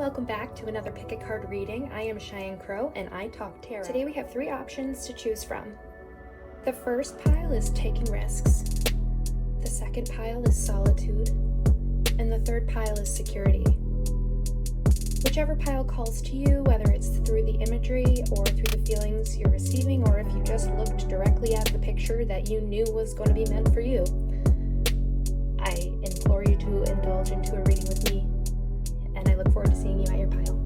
welcome back to another Pick a Card reading. I am Shyann Crow and I talk tarot. Today we have 3 options to choose from. The first pile is taking risks. The second pile is solitude. And the third pile is security. Whichever pile calls to you, whether it's through the imagery or through the feelings you're receiving, or if you just looked directly at the picture that you knew was going to be meant for you, I implore you to indulge into a reading with me, and I look forward to seeing you at your pile.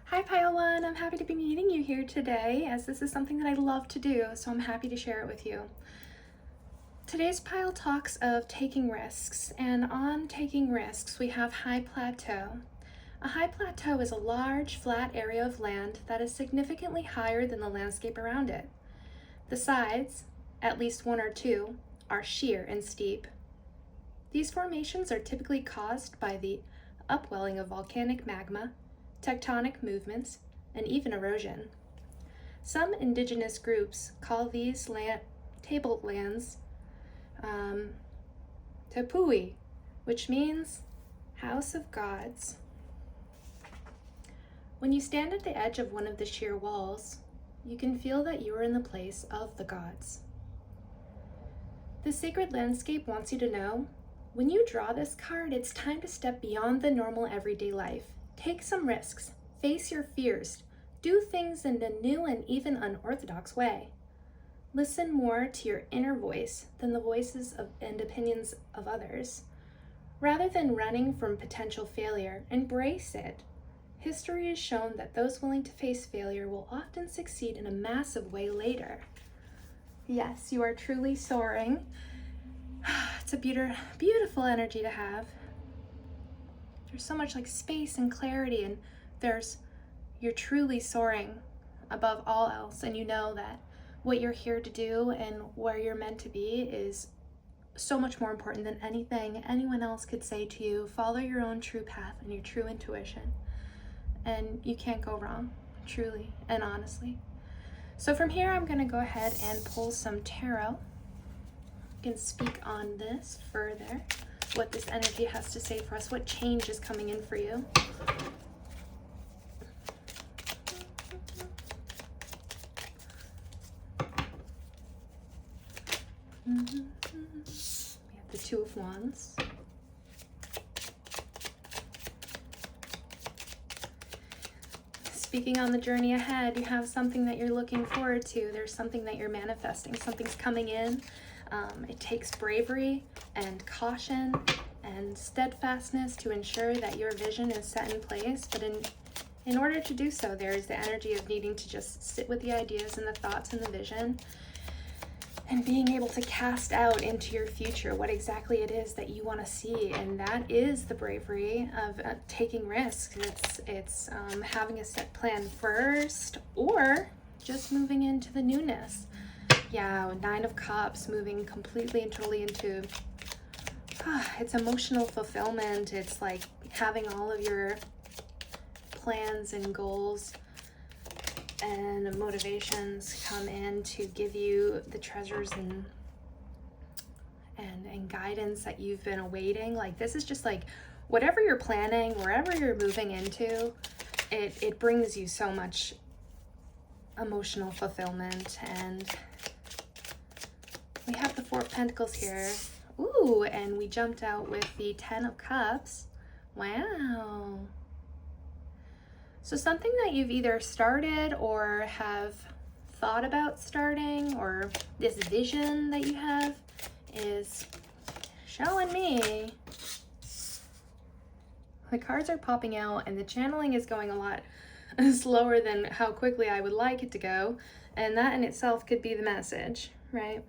Hi Pile 1, I'm happy to be meeting you here today, as this is something that I love to do, so I'm happy to share it with you. Today's pile talks of taking risks, and on taking risks we have high plateau. A high plateau is a large, flat area of land that is significantly higher than the landscape around it. The sides, at least 1 or 2, are sheer and steep. These formations are typically caused by the upwelling of volcanic magma, tectonic movements, and even erosion. Some indigenous groups call these tablelands Tapui, which means house of gods. When you stand at the edge of one of the sheer walls, you can feel that you are in the place of the gods. The sacred landscape wants you to know, when you draw this card, it's time to step beyond the normal everyday life. Take some risks, face your fears, do things in a new and even unorthodox way. Listen more to your inner voice than the voices and opinions of others. Rather than running from potential failure, embrace it. History has shown that those willing to face failure will often succeed in a massive way later. Yes, you are truly soaring. It's a beautiful energy to have. There's so much like space and clarity, and you're truly soaring above all else, and you know that what you're here to do and where you're meant to be is so much more important than anything anyone else could say to you. Follow your own true path and your true intuition, and you can't go wrong, truly and honestly. So from here, I'm going to go ahead and pull some tarot. You can speak on this further, what this energy has to say for us, what change is coming in for you. We have the 2 of Wands. Speaking on the journey ahead, you have something that you're looking forward to. There's something that you're manifesting. Something's coming in. It takes bravery and caution and steadfastness to ensure that your vision is set in place. But in order to do so, there is the energy of needing to just sit with the ideas and the thoughts and the vision, and being able to cast out into your future what exactly it is that you want to see. And that is the bravery of taking risks. It's having a set plan first, or just moving into the newness. Yeah, 9 of Cups, moving completely and totally into it's emotional fulfillment. It's like having all of your plans and goals and motivations come in to give you the treasures and guidance that you've been awaiting. Like, this is just like whatever you're planning, wherever you're moving into, it brings you so much emotional fulfillment. And we have the 4 of Pentacles here. Ooh, and we jumped out with the 10 of Cups. Wow. So something that you've either started or have thought about starting, or this vision that you have is showing me. The cards are popping out and the channeling is going a lot slower than how quickly I would like it to go. And that in itself could be the message, right?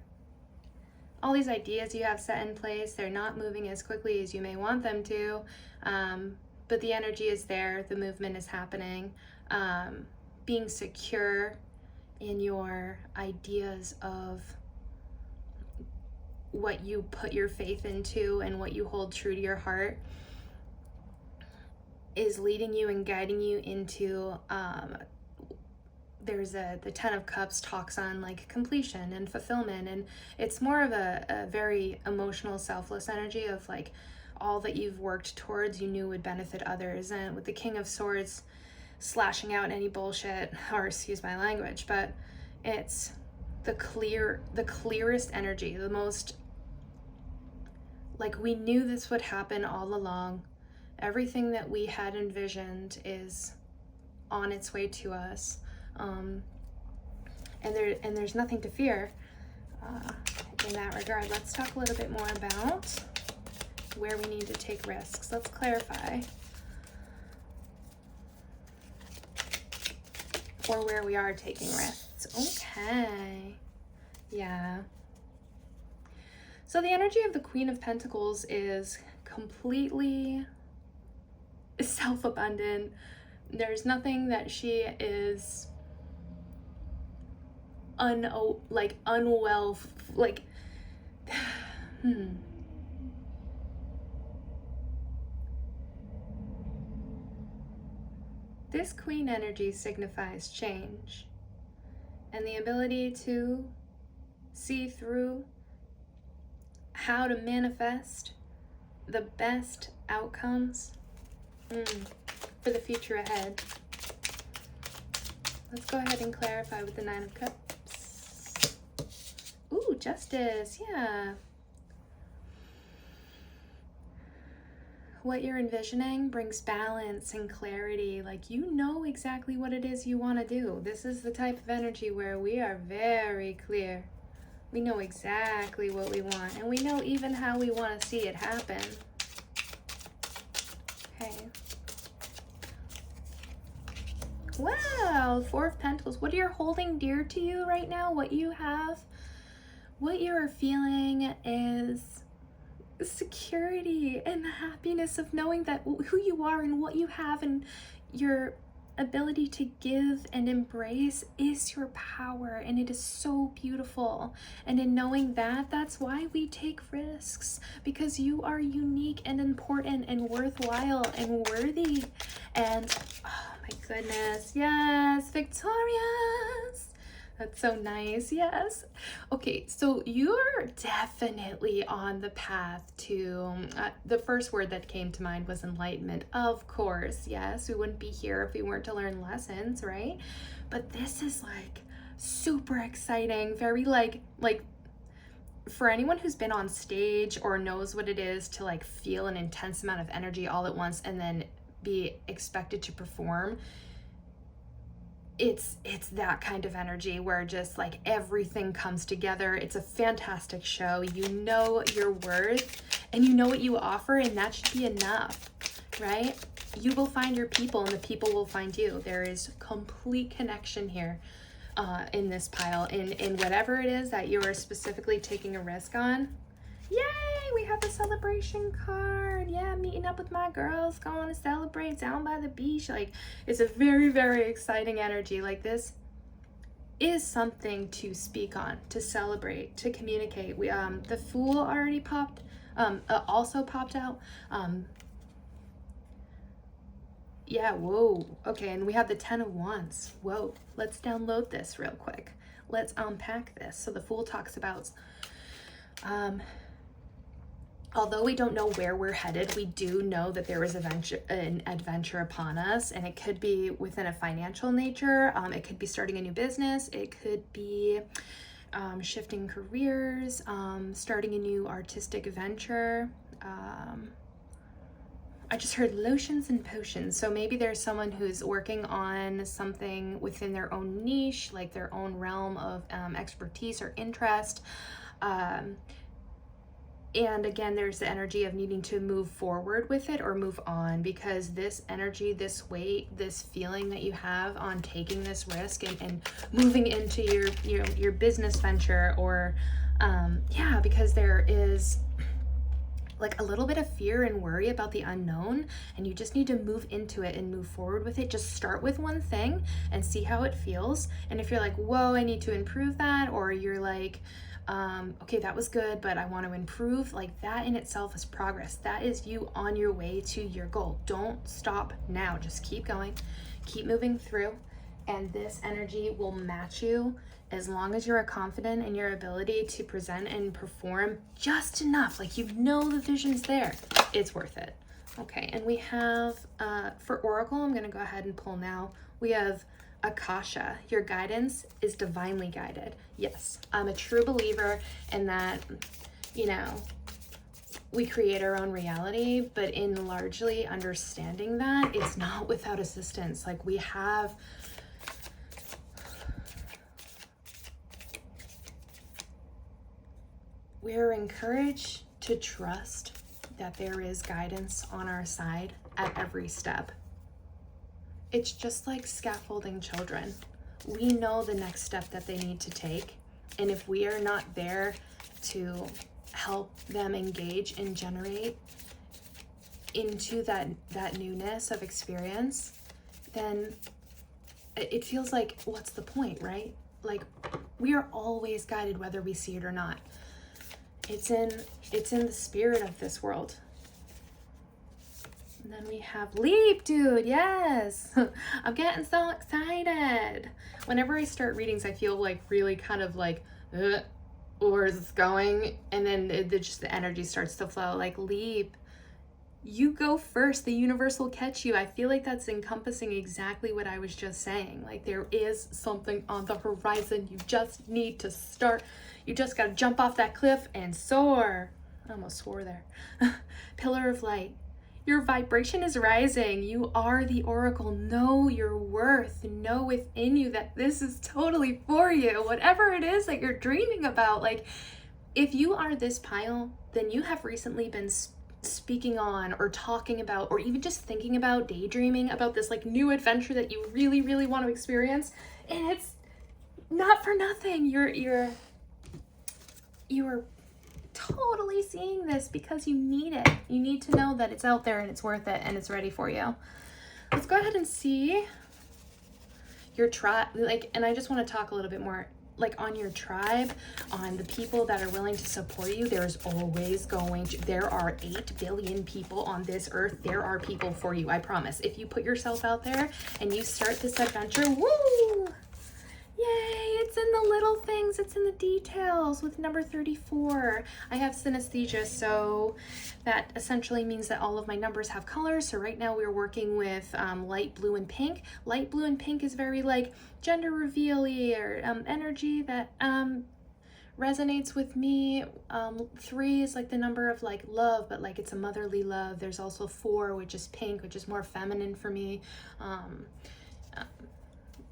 All these ideas you have set in place, they're not moving as quickly as you may want them to. But the energy is there, the movement is happening. Being secure in your ideas of what you put your faith into and what you hold true to your heart is leading you and guiding you into the 10 of Cups talks on like completion and fulfillment, and it's more of a very emotional, selfless energy of like, all that you've worked towards you knew would benefit others. And with the King of Swords slashing out any bullshit, or excuse my language, but it's the clearest energy, the most, like, we knew this would happen all along. Everything that we had envisioned is on its way to us, and there's nothing to fear in that regard. Let's talk a little bit more about where we need to take risks. Let's clarify, or where we are taking risks. Okay, yeah. So the energy of the Queen of Pentacles is completely self-abundant. There's nothing that she is unwell, like, This Queen energy signifies change and the ability to see through how to manifest the best outcomes for the future ahead. Let's go ahead and clarify with the Nine of Cups. Ooh, Justice, yeah. What you're envisioning brings balance and clarity. Like, you know exactly what it is you want to do. This is the type of energy where we are very clear. We know exactly what we want, and we know even how we want to see it happen. Okay. Wow, Four of Pentacles. What you're holding dear to you right now, what you have, what you're feeling is security and the happiness of knowing that who you are and what you have and your ability to give and embrace is your power, and it is so beautiful. And in knowing that, that's why we take risks, because you are unique and important and worthwhile and worthy. And oh my goodness, yes, victorious. That's so nice. Yes. Okay, so you're definitely on the path to, the first word that came to mind was enlightenment. Of course, yes, we wouldn't be here if we weren't to learn lessons, right? But this is like super exciting, very like for anyone who's been on stage or knows what it is to like feel an intense amount of energy all at once and then be expected to perform. It's that kind of energy where just like everything comes together. It's a fantastic show. You know your worth and you know what you offer, and that should be enough, right? You will find your people and the people will find you. There is complete connection here in this pile, in whatever it is that you are specifically taking a risk on. Yay, we have the celebration card. Yeah, meeting up with my girls, going to celebrate down by the beach. Like, it's a very, very exciting energy. Like, this is something to speak on, to celebrate, to communicate. We the Fool already popped, also popped out. Yeah, whoa. Okay, and we have the 10 of Wands. Whoa, let's download this real quick. Let's unpack this. So the Fool talks about although we don't know where we're headed, we do know that there is an adventure upon us, and it could be within a financial nature. It could be starting a new business. It could be shifting careers, starting a new artistic venture. I just heard lotions and potions. So maybe there's someone who's working on something within their own niche, like their own realm of expertise or interest. And again, there's the energy of needing to move forward with it or move on, because this energy, this weight, this feeling that you have on taking this risk and moving into your business venture, or yeah, because there is like a little bit of fear and worry about the unknown, and you just need to move into it and move forward with it. Just start with one thing and see how it feels. And if you're like, whoa, I need to improve that, or you're like, okay, that was good, but I want to improve, like that in itself is progress. That is you on your way to your goal. Don't stop now. Just keep going, keep moving through, and this energy will match you as long as you're confident in your ability to present and perform just enough, like you know the vision's there. It's worth it. Okay, and we have, for Oracle, I'm gonna go ahead and pull now. We have Akasha. Your guidance is divinely guided. Yes, I'm a true believer in that, you know, we create our own reality, but in largely understanding that it's not without assistance. Like we're encouraged to trust that there is guidance on our side at every step. It's just like scaffolding children. We know the next step that they need to take, and if we are not there to help them engage and generate into that newness of experience, then it feels like, what's the point, right? Like, we are always guided whether we see it or not. It's in the spirit of this world. And then we have Leap, dude. Yes. I'm getting so excited. Whenever I start readings, I feel like really kind of like, where's this going? And then just the energy starts to flow. Like, Leap, you go first. The universe will catch you. I feel like that's encompassing exactly what I was just saying. Like, there is something on the horizon. You just need to start. You just got to jump off that cliff and soar. I almost swore there. Pillar of light. Your vibration is rising. You are the oracle. Know your worth. Know within you that this is totally for you. Whatever it is that you're dreaming about. Like, if you are this pile, then you have recently been speaking on or talking about or even just thinking about, daydreaming about this like new adventure that you really, really want to experience. And it's not for nothing. You're totally seeing this because you need it. You need to know that it's out there and it's worth it and it's ready for you. Let's go ahead and see your tribe. Like, and I just want to talk a little bit more like on your tribe, on the people that are willing to support you. There's always there are 8 billion people on this earth. There are people for you, I promise. If you put yourself out there and you start this adventure, woo! Yay, it's in the little things, it's in the details. With number 34, I have synesthesia, so that essentially means that all of my numbers have colors. So right now we're working with light blue and pink. Light blue and pink is very like gender reveal-y or energy that resonates with me. 3 is like the number of like love, but like it's a motherly love. There's also 4, which is pink, which is more feminine for me.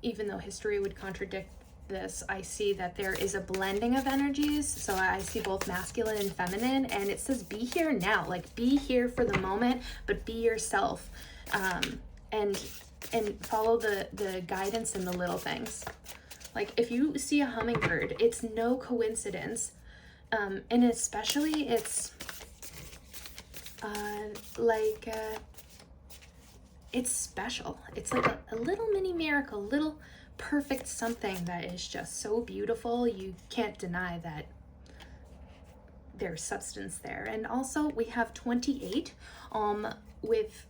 Even though history would contradict this, I see that there is a blending of energies. So I see both masculine and feminine, and it says be here now, like be here for the moment, but be yourself, and follow the guidance in the little things. Like if you see a hummingbird, it's no coincidence, and especially it's it's special. It's like a little mini miracle, little perfect something that is just so beautiful. You can't deny that there's substance there. And also we have 28 with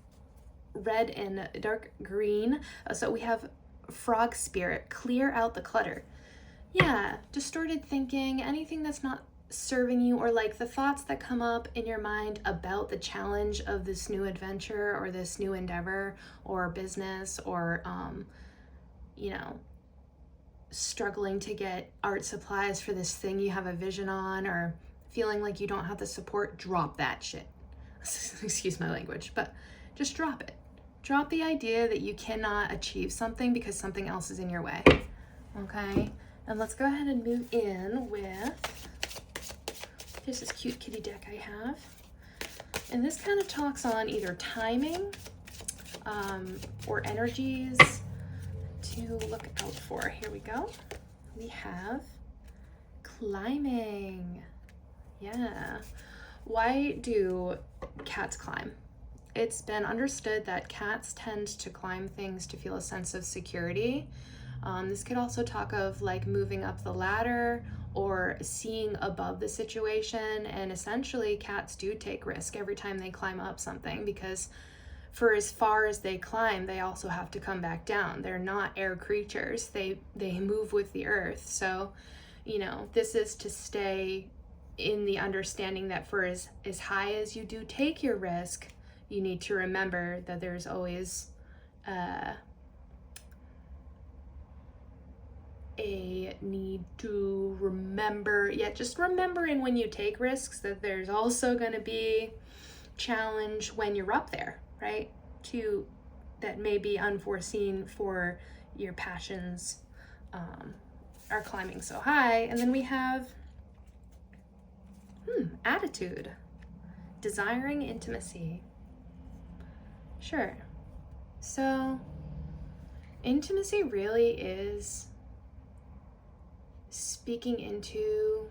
red and dark green. So we have frog spirit, clear out the clutter. Yeah, distorted thinking, anything that's not serving you, or like the thoughts that come up in your mind about the challenge of this new adventure or this new endeavor or business, or you know, struggling to get art supplies for this thing you have a vision on, or feeling like you don't have the support. Drop that shit. Excuse my language, but just drop it. Drop the idea that you cannot achieve something because something else is in your way. Okay, and let's go ahead and move in with here's this cute kitty deck I have. And this kind of talks on either timing or energies to look out for. Here we go. We have climbing. Yeah. Why do cats climb? It's been understood that cats tend to climb things to feel a sense of security. This could also talk of like moving up the ladder or seeing above the situation. And essentially cats do take risk every time they climb up something, because for as far as they climb, they also have to come back down. They're not air creatures. They move with the earth. So, this is to stay in the understanding that for as high as you do take your risk, you need to remember that there's always a need to remember, just remembering when you take risks that there's also going to be challenge when you're up there, right? That may be unforeseen for your passions are climbing so high. And then we have attitude, desiring intimacy. Sure. So intimacy really is speaking into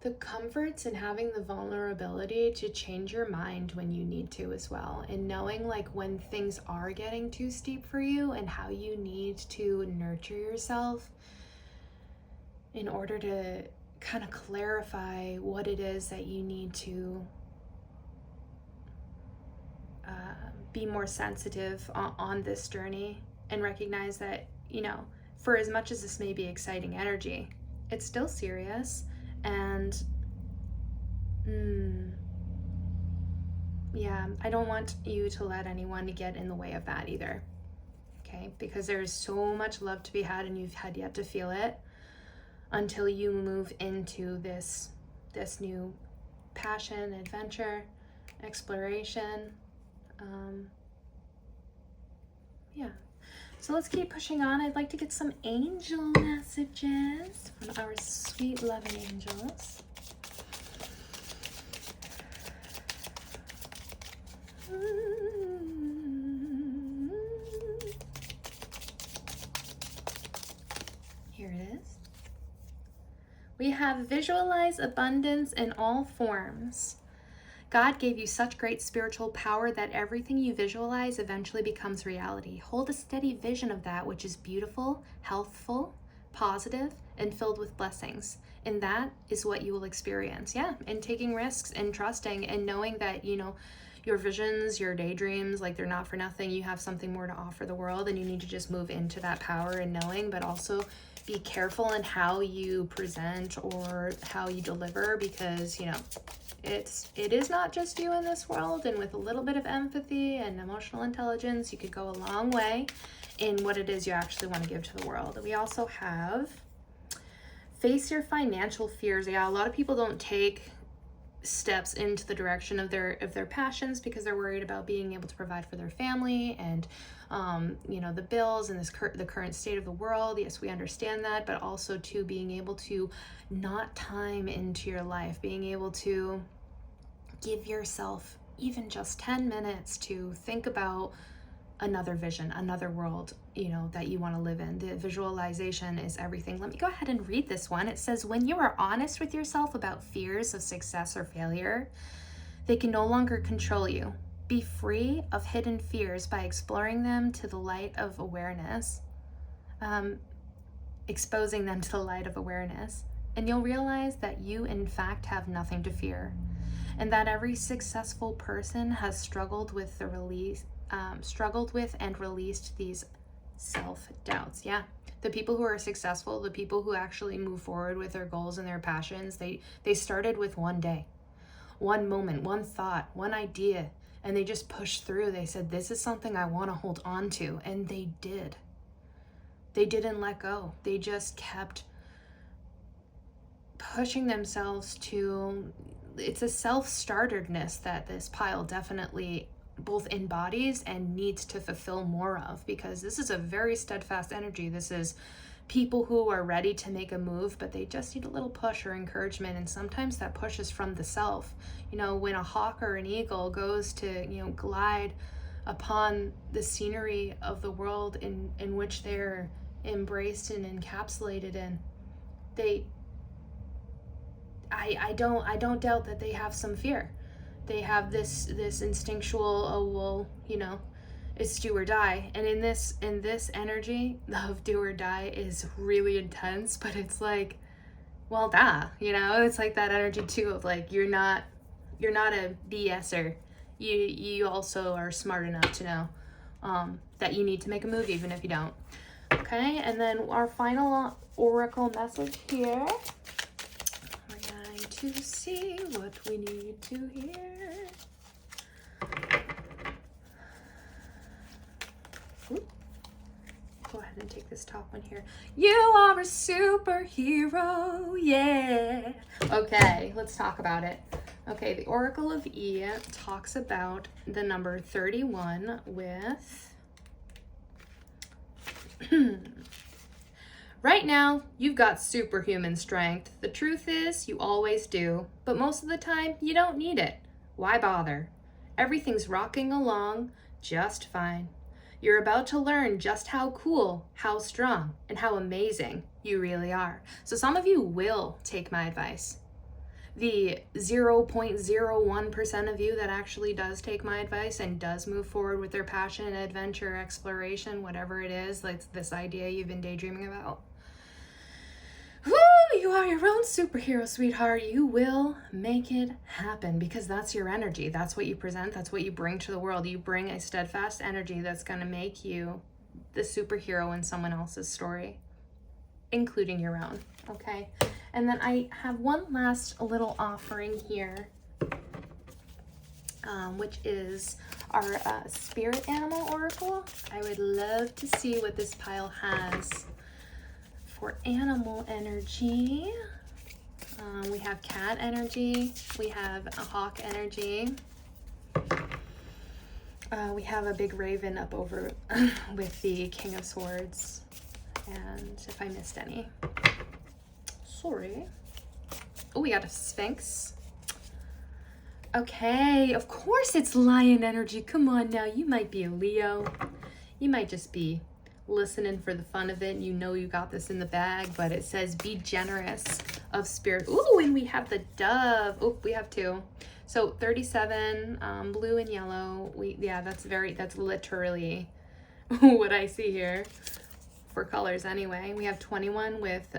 the comforts and having the vulnerability to change your mind when you need to as well, and knowing like when things are getting too steep for you and how you need to nurture yourself in order to kind of clarify what it is that you need to be more sensitive on this journey, and recognize that, for as much as this may be exciting energy, it's still serious. And I don't want you to let anyone get in the way of that either, okay? Because there's so much love to be had, and you've had yet to feel it until you move into this new passion, adventure, exploration. So let's keep pushing on. I'd like to get some angel messages from our sweet, loving angels. Here it is. We have visualize abundance in all forms. God gave you such great spiritual power that everything you visualize eventually becomes reality. Hold a steady vision of that which is beautiful, healthful, positive, and filled with blessings. And that is what you will experience. And taking risks and trusting and knowing that, your visions, your daydreams, like they're not for nothing. You have something more to offer the world, and you need to just move into that power and knowing, but also be careful in how you present or how you deliver, because, it is not just you in this world, and with a little bit of empathy and emotional intelligence, you could go a long way in what it is you actually want to give to the world. We also have face your financial fears. A lot of people don't take steps into the direction of their passions because they're worried about being able to provide for their family and the bills and the current state of the world. Yes, we understand that, but also to being able to not time into your life, being able to give yourself even just 10 minutes to think about another vision, another world, that you want to live in. The visualization is everything. Let me go ahead and read this one. It says, when you are honest with yourself about fears of success or failure, they can no longer control you. Be free of hidden fears by exploring them to the light of awareness, exposing them to the light of awareness, and you'll realize that you in fact have nothing to fear, and that every successful person has struggled with and released these self-doubts. The people who are successful, the people who actually move forward with their goals and their passions, they started with one day, one moment, one thought, one idea, and they just pushed through. They said, this is something I want to hold on to, and they did. They didn't let go. They just kept pushing themselves to, it's a self-starteredness that this pile definitely both embodies and needs to fulfill more of, because this is a very steadfast energy. This is people who are ready to make a move, but they just need a little push or encouragement, and sometimes that push is from the self. When a hawk or an eagle goes to glide upon the scenery of the world in which they're embraced and encapsulated in, I don't doubt that they have some fear. They have this instinctual, it's do or die. And in this energy of do or die is really intense, but it's like, well, duh, you know, it's like that energy too of like, you're not a BSer. You also are smart enough to know that you need to make a move even if you don't. Okay, and then our final oracle message here. We're going to see what we need to hear. Go ahead and take this top one here. You are a superhero, yeah. Okay, let's talk about it. Okay, the Oracle of E talks about the number 31 with... Right now, you've got superhuman strength. The truth is, you always do, but most of the time, you don't need it. Why bother? Everything's rocking along just fine. You're about to learn just how cool, how strong, and how amazing you really are. So some of you will take my advice. The 0.01% of you that actually does take my advice and does move forward with their passion, adventure, exploration, whatever it is, like this idea you've been daydreaming about. Woo, you are your own superhero, sweetheart. You will make it happen because that's your energy. That's what you present. That's what you bring to the world. You bring a steadfast energy that's going to make you the superhero in someone else's story, including your own. Okay. And then I have one last little offering here, which is our spirit animal oracle. I would love to see what this pile has for animal energy. We have cat energy, we have a hawk energy, we have a big raven up over with the King of Swords, and if I missed any, sorry. Oh, we got a Sphinx. Okay, of course it's lion energy. Come on now, you might be a Leo. You might just be listening for the fun of it. You know you got this in the bag, but it says be generous of spirit. Ooh, and we have the dove. Oh, we have two. So 37, blue and yellow. That's literally what I see here for colors anyway. We have 21 with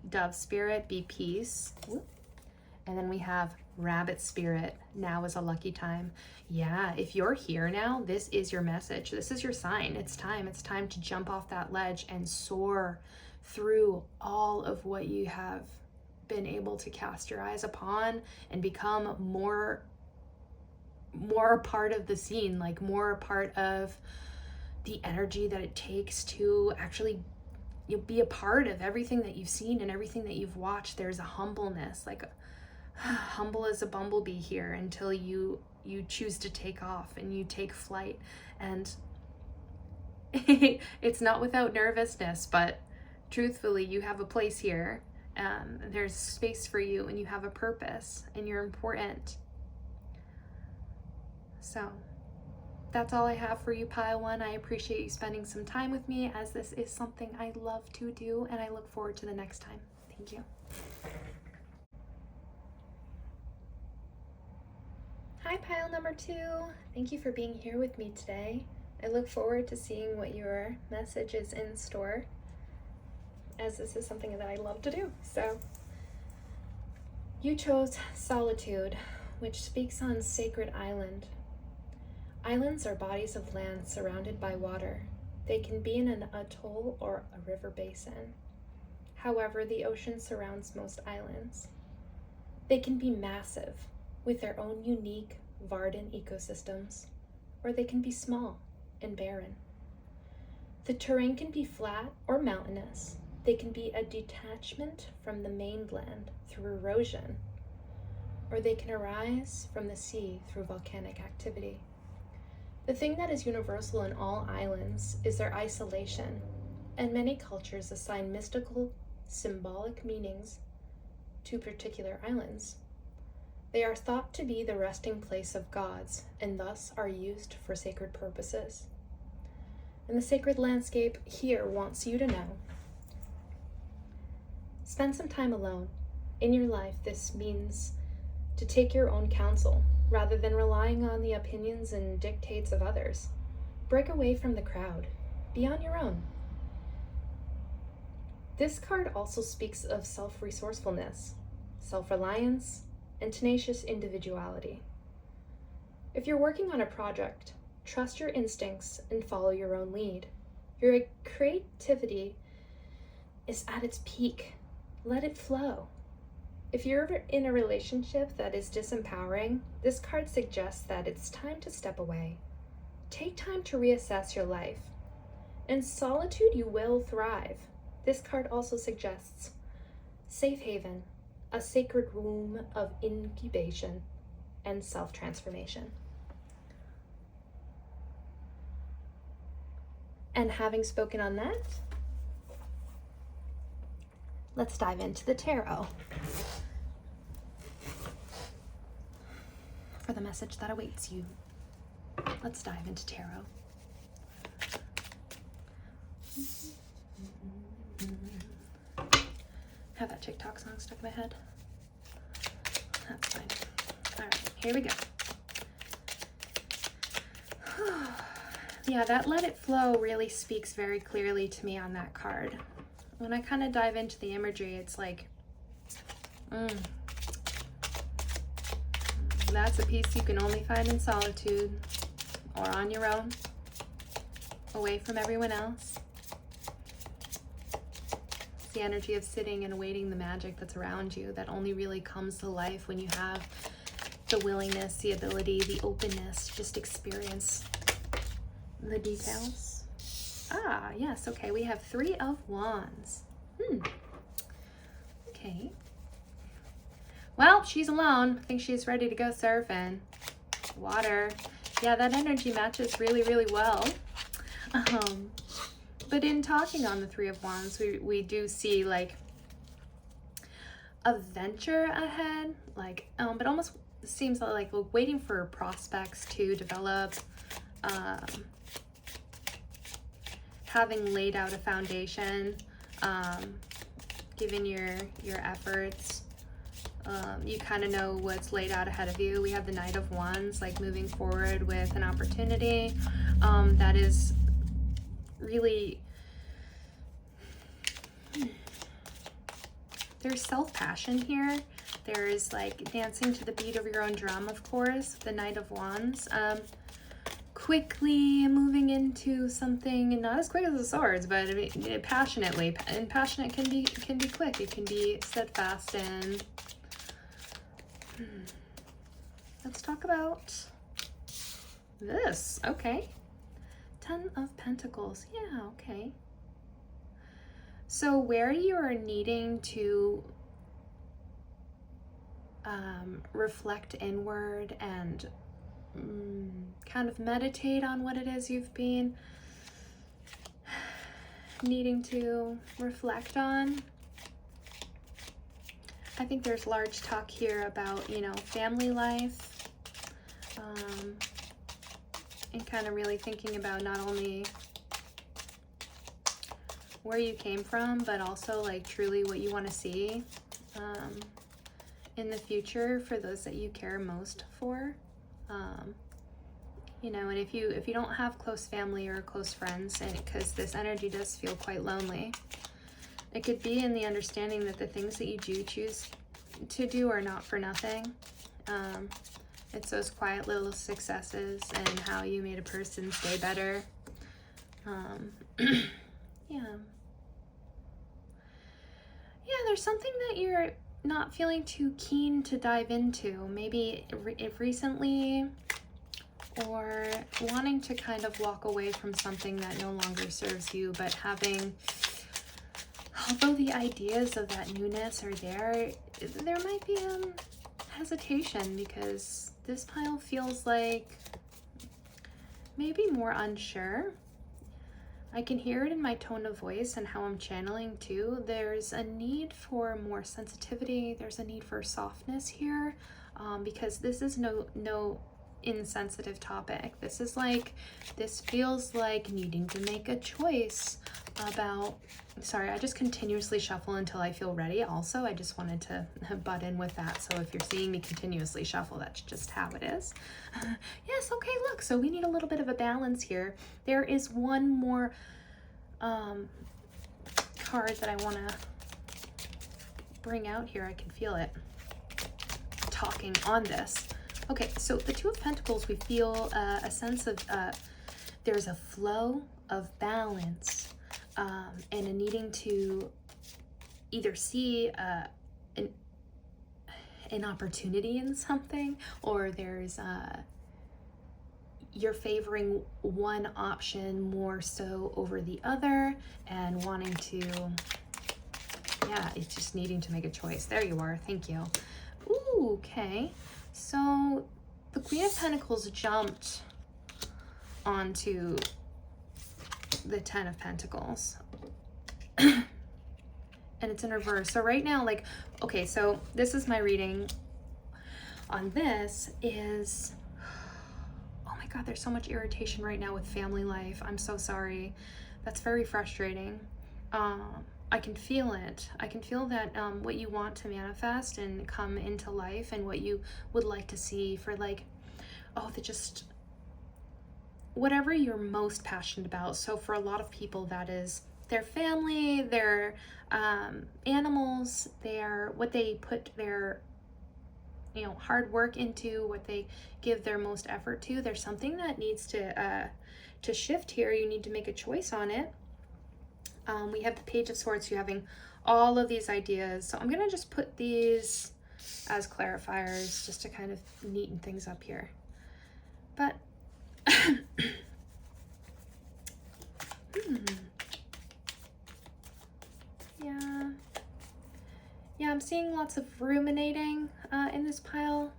dove spirit, be peace. Ooh. And then we have rabbit spirit, now is a lucky time. Yeah, if you're here now, this is your message. This is your sign. It's time. It's time to jump off that ledge and soar through all of what you have been able to cast your eyes upon and become more a part of the scene, like more a part of the energy that it takes to actually be a part of everything that you've seen and everything that you've watched. There's a humbleness, like humble as a bumblebee here until you choose to take off and you take flight. And it's not without nervousness, but truthfully, you have a place here. There's space for you and you have a purpose and you're important. So that's all I have for you, Pile One. I appreciate you spending some time with me, as this is something I love to do, and I look forward to the next time. Thank you. Hi, Pile Number 2. Thank you for being here with me today. I look forward to seeing what your message is in store, as this is something that I love to do. So, you chose Solitude, which speaks on Sacred Island. Islands are bodies of land surrounded by water. They can be in an atoll or a river basin. However, the ocean surrounds most islands. They can be massive, with their own unique Varden ecosystems, or they can be small and barren. The terrain can be flat or mountainous. They can be a detachment from the mainland through erosion, or they can arise from the sea through volcanic activity. The thing that is universal in all islands is their isolation, and many cultures assign mystical, symbolic meanings to particular islands. They are thought to be the resting place of gods, and thus are used for sacred purposes. And the sacred landscape here wants you to know. Spend some time alone. In your life, this means to take your own counsel, rather than relying on the opinions and dictates of others. Break away from the crowd. Be on your own. This card also speaks of self-resourcefulness, self-reliance, and tenacious individuality. If you're working on a project, trust your instincts and follow your own lead. Your creativity is at its peak. Let it flow. If you're in a relationship that is disempowering, this card suggests that it's time to step away. Take time to reassess your life. In solitude, you will thrive. This card also suggests safe haven, a sacred womb of incubation and self-transformation. And having spoken on that, let's dive into the tarot for the message that awaits you. Let's dive into tarot. Have that TikTok song stuck in my head. That's fine. All right, here we go. Yeah, that let it flow really speaks very clearly to me on that card. When I kind of dive into the imagery, it's like, that's a piece you can only find in solitude or on your own, away from everyone else. It's the energy of sitting and awaiting the magic that's around you that only really comes to life when you have the willingness, the ability, the openness to just experience the details. Ah, yes, okay, we have 3 of Wands. Okay. Well, she's alone. I think she's ready to go surfing. Water. Yeah, that energy matches really, really well. But in talking on the 3 of Wands, we do see like a venture ahead, like, but almost seems like we're waiting for prospects to develop, having laid out a foundation, given your efforts. You kind of know what's laid out ahead of you. We have the Knight of Wands, like moving forward with an opportunity that is really, there's self-passion here. There is like dancing to the beat of your own drum, of course, the Knight of Wands. Quickly moving into something, and not as quick as the swords, but passionately. And passionate can be quick. It can be steadfast. And let's talk about this. Okay, 10 of Pentacles. Yeah, okay. So where you are needing to reflect inward and kind of meditate on what it is you've been needing to reflect on. I think there's large talk here about, you know, family life, and kind of really thinking about not only where you came from, but also like truly what you want to see in the future for those that you care most for. You know, and if you don't have close family or close friends, and because this energy does feel quite lonely, it could be in the understanding that the things that you do choose to do are not for nothing. It's those quiet little successes and how you made a person stay better. Yeah, there's something that you're not feeling too keen to dive into, maybe if recently, or wanting to kind of walk away from something that no longer serves you, but having, although the ideas of that newness are there might be hesitation, because this pile feels like maybe more unsure. I can hear it in my tone of voice and how I'm channeling too. There's a need for more sensitivity. There's a need for softness here, because this is no insensitive topic. This feels like needing to make a choice about, sorry, I just continuously shuffle until I feel ready. Also, I just wanted to butt in with that. So if you're seeing me continuously shuffle, that's just how it is. Yes, okay, look, so we need a little bit of a balance here. There is one more card that I want to bring out here. I can feel it talking on this. Okay, so the Two of Pentacles, we feel a sense of there's a flow of balance and a needing to either see an opportunity in something, or there's you're favoring one option more so over the other and wanting to, yeah, it's just needing to make a choice. There you are. Thank you. Ooh, okay. So the Queen of Pentacles jumped onto the Ten of Pentacles. And it's in reverse. So right now, like, okay, so this is my reading on this is, oh my God, there's so much irritation right now with family life. I'm so sorry. That's very frustrating. I can feel it. I can feel that what you want to manifest and come into life and what you would like to see for, like, oh, just whatever you're most passionate about. So for a lot of people, that is their family, their animals, their what they put their hard work into, what they give their most effort to. There's something that needs to shift here. You need to make a choice on it. We have the Page of Swords. You're having all of these ideas. So I'm going to just put these as clarifiers just to kind of neaten things up here. But yeah, I'm seeing lots of ruminating in this pile.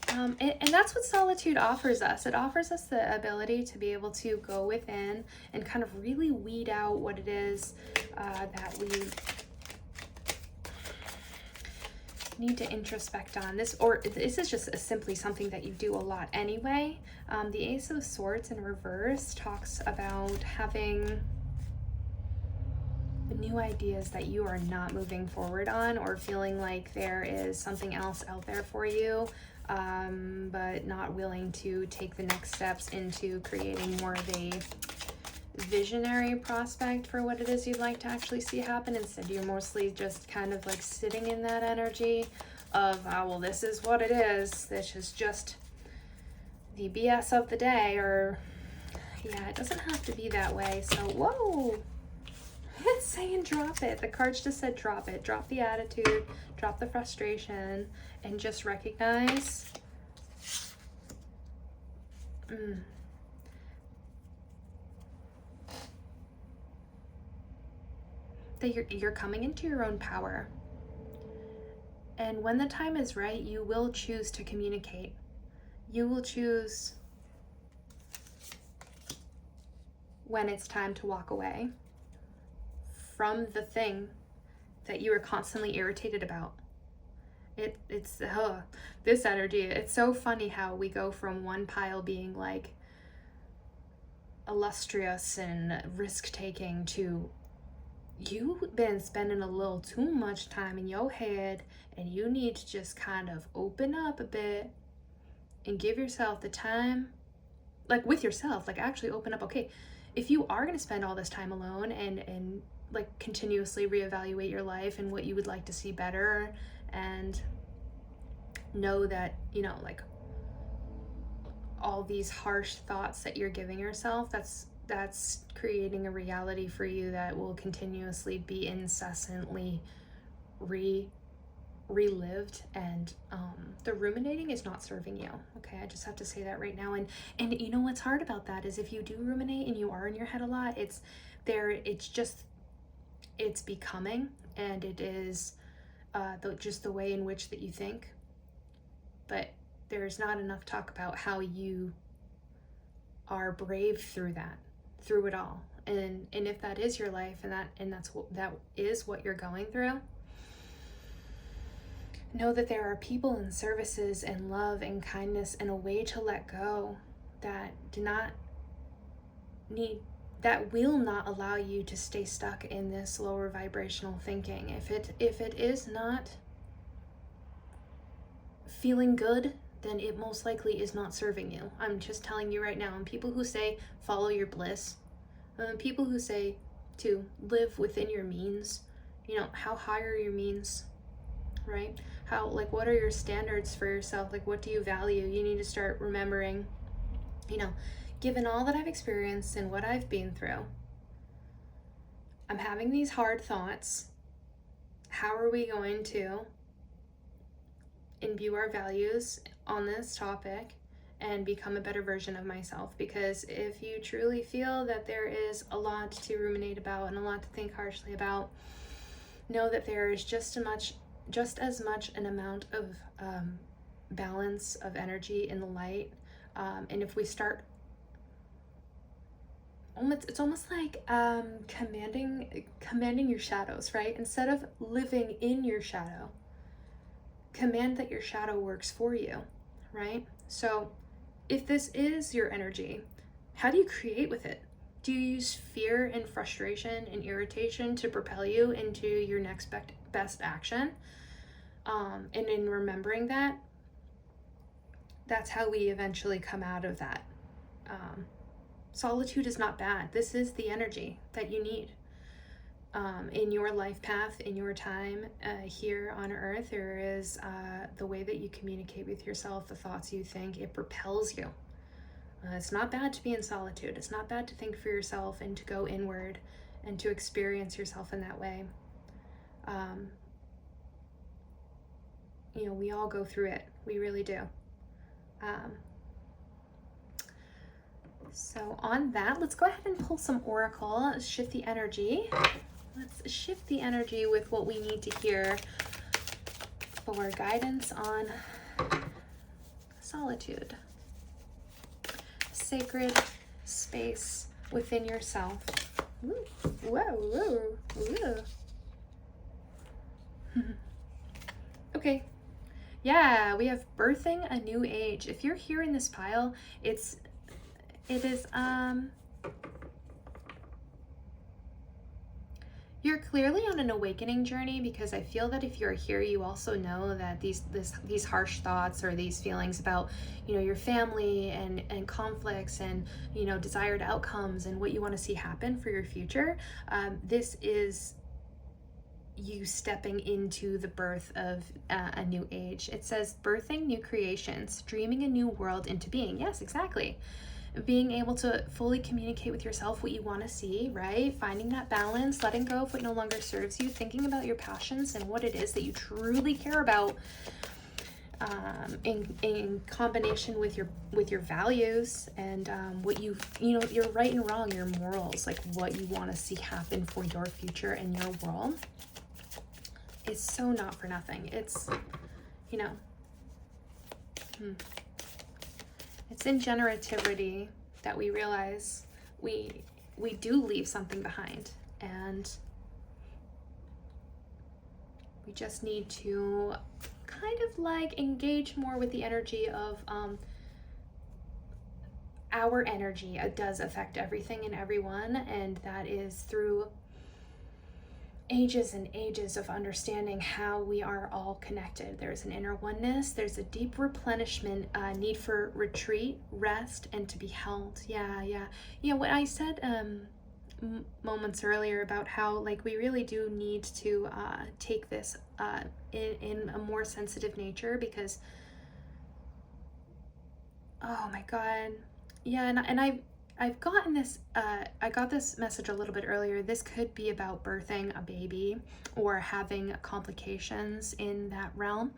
And that's what Solitude offers us. It offers us the ability to be able to go within and kind of really weed out what it is that we need to introspect on. This is just simply something that you do a lot anyway. The Ace of Swords in reverse talks about having new ideas that you are not moving forward on, or feeling like there is something else out there for you, but not willing to take the next steps into creating more of a visionary prospect for what it is you'd like to actually see happen. Instead, you're mostly just kind of like sitting in that energy of, oh, well, this is what it is. This is just the BS of the day, or yeah, it doesn't have to be that way. So, whoa. It's saying drop it. The cards just said drop it. Drop the attitude, drop the frustration, and just recognize that you're coming into your own power. And when the time is right, you will choose to communicate. You will choose when it's time to walk away from the thing that you are constantly irritated about. It's this energy. It's so funny how we go from one pile being like illustrious and risk-taking to you've been spending a little too much time in your head, and you need to just kind of open up a bit and give yourself the time, like with yourself, like actually open up. Okay, if you are going to spend all this time alone and like continuously reevaluate your life and what you would like to see better, and know that, like all these harsh thoughts that you're giving yourself, that's creating a reality for you that will continuously be incessantly relived, and the ruminating is not serving you. Okay, I just have to say that right now. And you know what's hard about that is if you do ruminate and you are in your head a lot, it's becoming, and it is just the way in which that you think, but there's not enough talk about how you are brave through it all. And if that is your life, and that is what you're going through, know that there are people and services and love and kindness and a way to let go that will not allow you to stay stuck in this lower vibrational thinking. If it is not feeling good, then it most likely is not serving you. I'm just telling you right now. And people who say follow your bliss, people who say to live within your means. You know, how high are your means, right? How, like, what are your standards for yourself? Like, what do you value? You need to start remembering, you know, given all that I've experienced and what I've been through, I'm having these hard thoughts. How are we going to imbue our values on this topic and become a better version of myself? Because if you truly feel that there is a lot to ruminate about and a lot to think harshly about, know that there is just as much an amount of balance of energy in the light. And if we start, it's almost like commanding your shadows, right? Instead of living in your shadow, command that your shadow works for you, right? So if this is your energy, how do you create with it? Do you use fear and frustration and irritation to propel you into your next best action? And in remembering that, that's how we eventually come out of that. Solitude is not bad. This is the energy that you need in your life path, in your time here on earth. There is the way that you communicate with yourself, the thoughts you think, it propels you. It's not bad to be in solitude. It's not bad to think for yourself and to go inward and to experience yourself in that way. You know, we all go through it. We really do. So on that, let's go ahead and pull some oracle, shift the energy. Let's shift the energy with what we need to hear for guidance on solitude. Sacred space within yourself. Ooh, whoa, whoa, whoa. Okay. Yeah, we have birthing a new age. If you're here in this pile, it is you're clearly on an awakening journey, because I feel that if you're here, you also know that these harsh thoughts or these feelings about, you know, your family and conflicts and, you know, desired outcomes and what you want to see happen for your future, this is you stepping into the birth of a new age. It says birthing new creations, dreaming a new world into being. Yes, exactly. Being able to fully communicate with yourself what you want to see, right? Finding that balance, letting go of what no longer serves you, thinking about your passions and what it is that you truly care about, in combination with your values and what you know, your right and wrong, your morals, like what you want to see happen for your future and your world. It's so not for nothing. It's, you know, it's in generativity that we realize we do leave something behind, and we just need to kind of like engage more with the energy of our energy. It does affect everything and everyone, and that is through ages and ages of understanding how we are all connected. There's an inner oneness, there's a deep replenishment, need for retreat, rest, and to be held. Yeah, what I said moments earlier about how, like, we really do need to take this in a more sensitive nature, because oh my god, yeah. And I've gotten this, I got this message a little bit earlier. This could be about birthing a baby or having complications in that realm.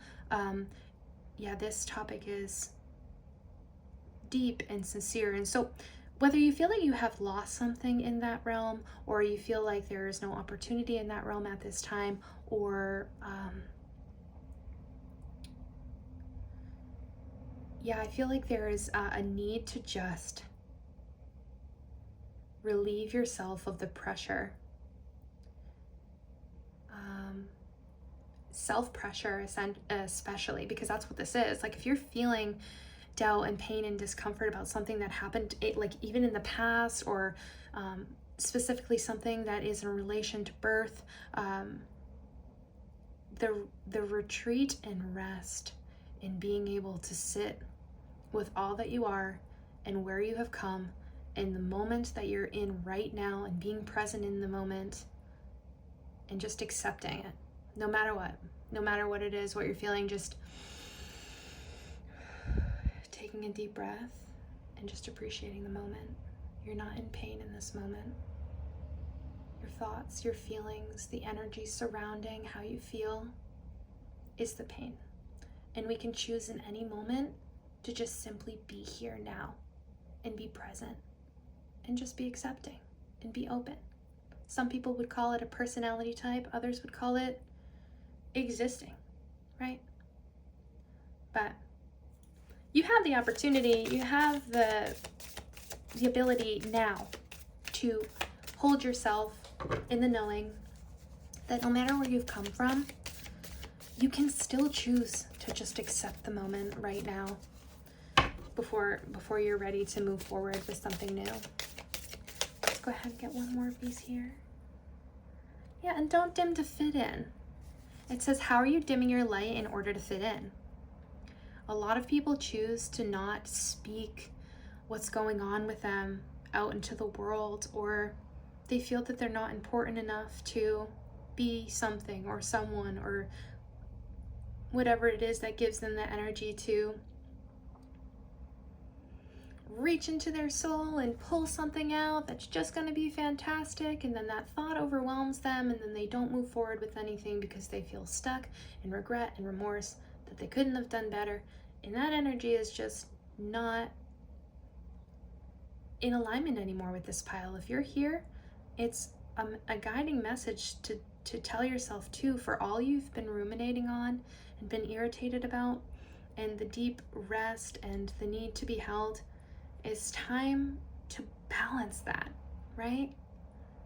Yeah, this topic is deep and sincere. And so whether you feel like you have lost something in that realm, or you feel like there is no opportunity in that realm at this time, or yeah, I feel like there is a need to just relieve yourself of the pressure, self-pressure, especially, because that's what this is. Like, if you're feeling doubt and pain and discomfort about something that happened, like even in the past, or specifically something that is in relation to birth, the retreat and rest in being able to sit with all that you are and where you have come in the moment that you're in right now and being present in the moment and just accepting it, no matter what it is, what you're feeling, just taking a deep breath and just appreciating the moment. You're not in pain in this moment. Your thoughts, your feelings, the energy surrounding how you feel is the pain. And we can choose in any moment to just simply be here now and be present and just be accepting and be open. Some people would call it a personality type, others would call it existing, right? But you have the opportunity, you have the ability now to hold yourself in the knowing that no matter where you've come from, you can still choose to just accept the moment right now before you're ready to move forward with something new. Let's go ahead and get one more of these here. Yeah, and don't dim to fit in. It says, how are you dimming your light in order to fit in? A lot of people choose to not speak what's going on with them out into the world, or they feel that they're not important enough to be something or someone or whatever it is that gives them the energy to reach into their soul and pull something out that's just going to be fantastic, and then that thought overwhelms them, and then they don't move forward with anything because they feel stuck in regret and remorse that they couldn't have done better. And that energy is just not in alignment anymore with this pile. If you're here, it's a guiding message to tell yourself too, for all you've been ruminating on and been irritated about, and the deep rest and the need to be held, it's time to balance that, right?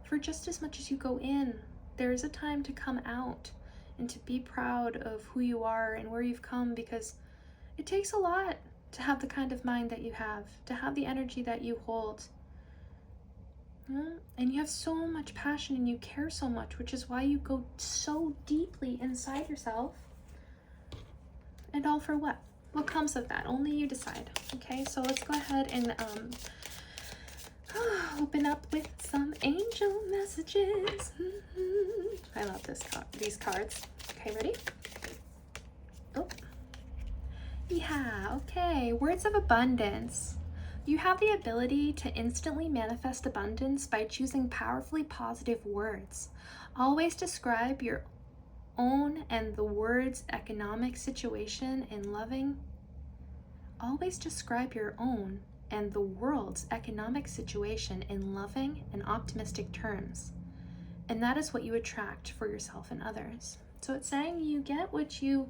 For just as much as you go in, there's a time to come out and to be proud of who you are and where you've come, because it takes a lot to have the kind of mind that you have, to have the energy that you hold. And you have so much passion and you care so much, which is why you go so deeply inside yourself. And all for what? What comes of that? Only you decide. Okay, so let's go ahead and open up with some angel messages. I love these cards. Okay, ready? Oh. Yeah, okay. Words of abundance. You have the ability to instantly manifest abundance by choosing powerfully positive words. Always describe your own and the word's economic situation in loving. Always describe your own and the world's economic situation in loving and optimistic terms. And that is what you attract for yourself and others. So it's saying you get what you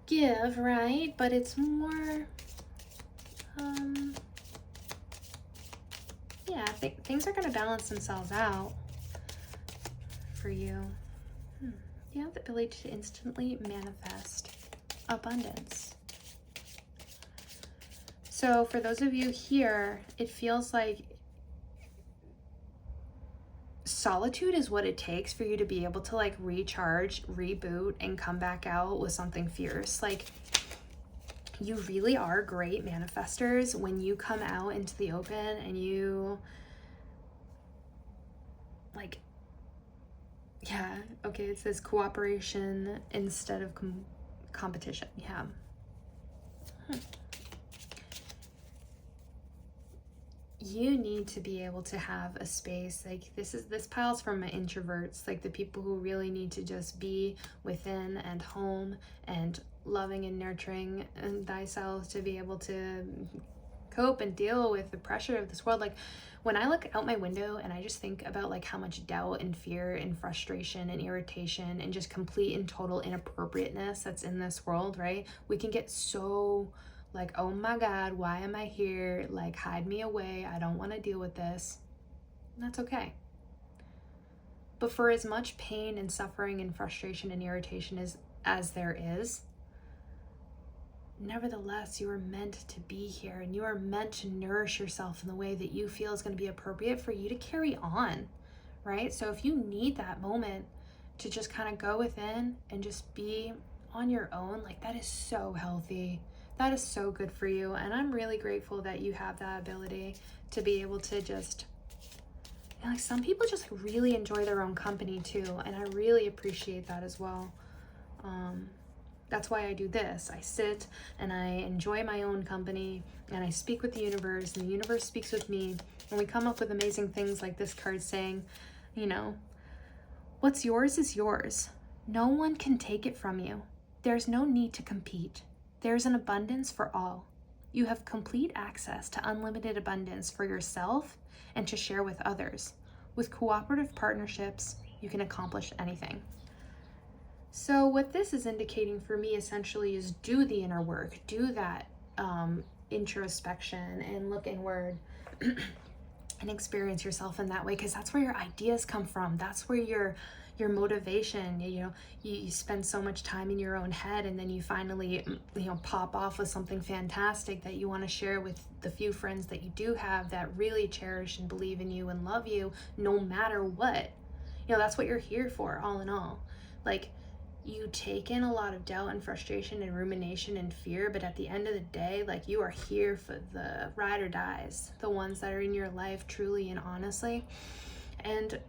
give, right? But it's more, yeah, I think things are going to balance themselves out for you. You have the ability to instantly manifest abundance. So for those of you here, it feels like solitude is what it takes for you to be able to like recharge, reboot, and come back out with something fierce. Like, you really are great manifestors when you come out into the open and you like, yeah, okay, it says cooperation instead of competition. Yeah. You need to be able to have a space like this pile's for my introverts, like the people who really need to just be within and home and loving and nurturing and thyself to be able to cope and deal with the pressure of this world. Like, when I look out my window and I just think about like how much doubt and fear and frustration and irritation and just complete and total inappropriateness that's in this world, right? We can get so like, oh my God, why am I here? Like, hide me away. I don't want to deal with this. And that's okay. But for as much pain and suffering and frustration and irritation as there is, nevertheless, you are meant to be here, and you are meant to nourish yourself in the way that you feel is going to be appropriate for you to carry on, right? So if you need that moment to just kind of go within and just be on your own, like, that is so healthy. That is so good for you. And I'm really grateful that you have that ability to be able to just, you know, like some people just really enjoy their own company too. And I really appreciate that as well. That's why I do this. I sit and I enjoy my own company and I speak with the universe and the universe speaks with me. And we come up with amazing things like this card saying, you know, what's yours is yours. No one can take it from you. There's no need to compete. There's an abundance for all. You have complete access to unlimited abundance for yourself and to share with others. With cooperative partnerships, you can accomplish anything. So what this is indicating for me essentially is do the inner work, do that introspection and look inward and experience yourself in that way, because that's where your ideas come from. That's where your motivation, you know, you spend so much time in your own head and then you finally, you know, pop off with something fantastic that you want to share with the few friends that you do have that really cherish and believe in you and love you no matter what. You know, that's what you're here for, all in all. Like, you take in a lot of doubt and frustration and rumination and fear, but at the end of the day, like, you are here for the ride or dies, the ones that are in your life truly and honestly. And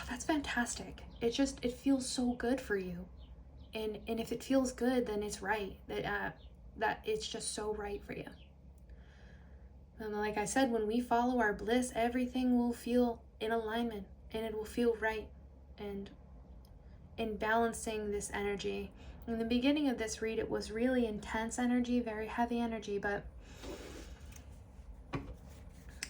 that's fantastic. It feels so good for you. And if it feels good, then it's right. That it's just so right for you. And like I said, when we follow our bliss, everything will feel in alignment and it will feel right. And in balancing this energy. In the beginning of this read, it was really intense energy, very heavy energy, but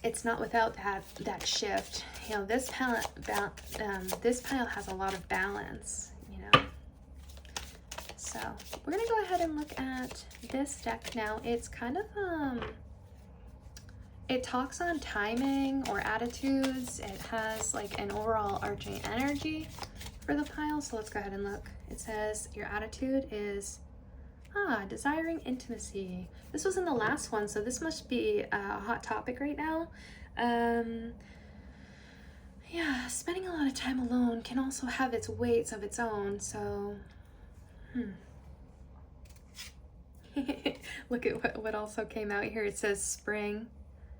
it's not without that shift. You know, this pile has a lot of balance, you know. So we're gonna go ahead and look at this deck now. It's kind of it talks on timing or attitudes. It has like an overall arching energy for the pile, so let's go ahead and look. It says your attitude is desiring intimacy. This was in the last one, so this must be a hot topic right now. Yeah, spending a lot of time alone can also have its weights of its own, so look at what also came out here. It says spring,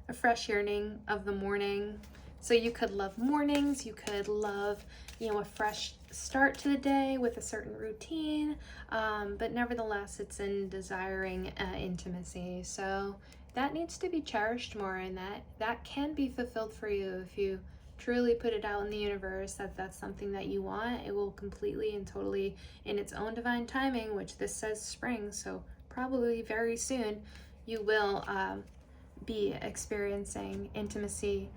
a fresh yearning of the morning. So you could love mornings, you could love, you know, a fresh start to the day with a certain routine, but nevertheless, it's in desiring intimacy. So that needs to be cherished more, and that can be fulfilled for you if you truly put it out in the universe that that's something that you want. It will completely and totally, in its own divine timing, which this says spring, so probably very soon, you will be experiencing intimacy.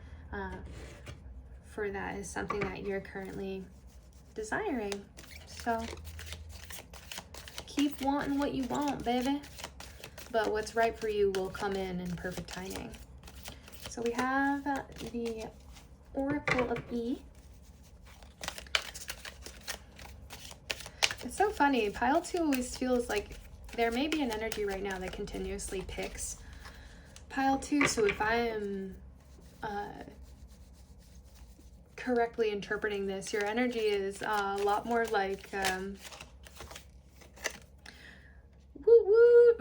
For that is something that you're currently desiring. So keep wanting what you want, baby. But what's right for you will come in perfect timing. So we have the Oracle of E. It's so funny. Pile 2 always feels like there may be an energy right now that continuously picks Pile 2. So if I am correctly interpreting this, your energy is a lot more like woo woo.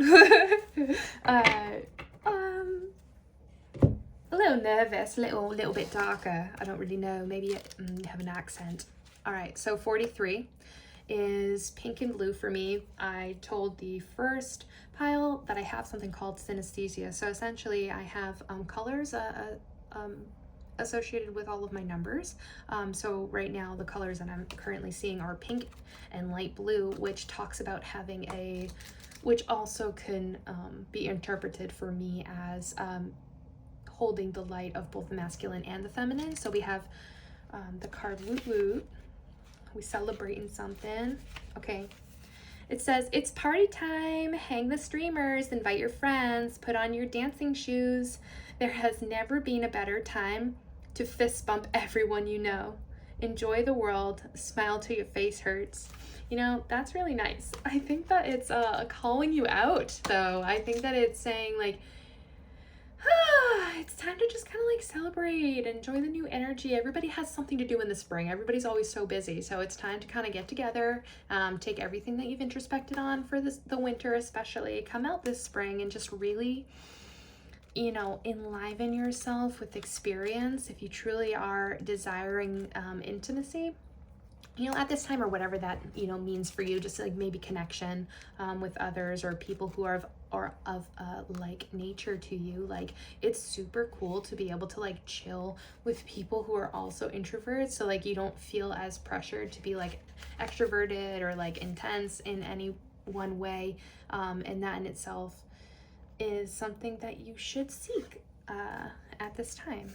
A little nervous, a little bit darker. I don't really know. Maybe you have an accent. All right, so 43 is pink and blue for me. I told the first pile that I have something called synesthesia. So essentially, I have colors associated with all of my numbers. So right now, the colors that I'm currently seeing are pink and light blue, which talks about having which also can be interpreted for me as holding the light of both the masculine and the feminine. So we have the card Woot Woot. We celebrating something. Okay. It says, it's party time. Hang the streamers, invite your friends, put on your dancing shoes. There has never been a better time to fist bump everyone you know. Enjoy the world. Smile till your face hurts. You know, that's really nice. I think that it's calling you out, though. I think that it's saying, like, It's time to just kind of like celebrate, enjoy the new energy. Everybody has something to do in the spring. Everybody's always so busy. So it's time to kind of get together, take everything that you've introspected on for the winter especially, come out this spring and just really, you know, enliven yourself with experience if you truly are desiring intimacy, you know, at this time, or whatever that, you know, means for you, just like maybe connection with others or people who are of like nature to you. Like, it's super cool to be able to like chill with people who are also introverts, so like you don't feel as pressured to be like extroverted or like intense in any one way, and that in itself is something that you should seek at this time.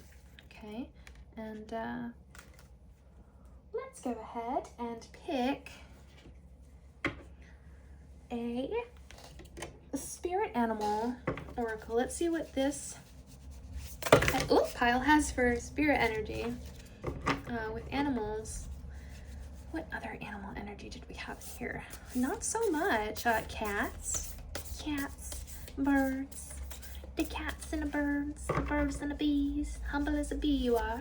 Okay, and let's go ahead and pick a spirit animal oracle. Let's see what this pile has for spirit energy with animals. What other animal energy did we have here? Not so much. Cats, birds, the cats and the birds and the bees. Humble as a bee you are.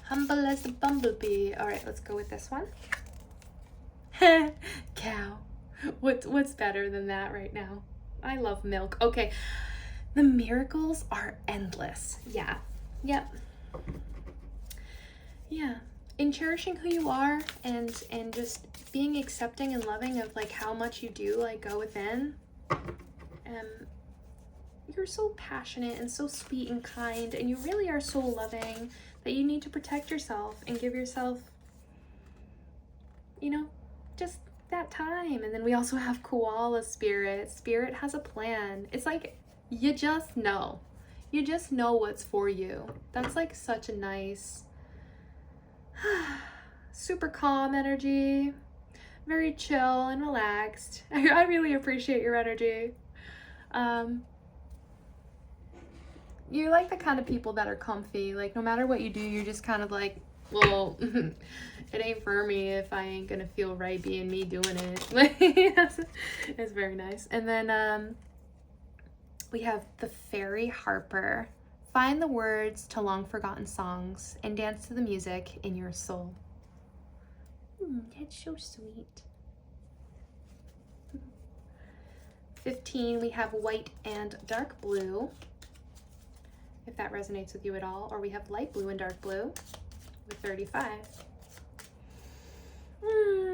Humble as a bumblebee. All right, let's go with this one. Cow. What's better than that right now? I love milk. Okay, the miracles are endless. Yeah. Yep. Yeah. In cherishing who you are and just being accepting and loving of like how much you do like go within. You're so passionate and so sweet and kind, and you really are so loving that you need to protect yourself and give yourself, you know, just that time. And then we also have koala spirit. Spirit has a plan. It's like you just know what's for you. That's like such a nice super calm energy, very chill and relaxed. I really appreciate your energy. You're like the kind of people that are comfy. Like, no matter what you do, you're just kind of like, well, it ain't for me if I ain't gonna feel right being me doing it. Like, it's very nice. And then we have the fairy harper. Find the words to long forgotten songs and dance to the music in your soul. That's so sweet. 15, we have white and dark blue, if that resonates with you at all. Or we have light blue and dark blue with 35.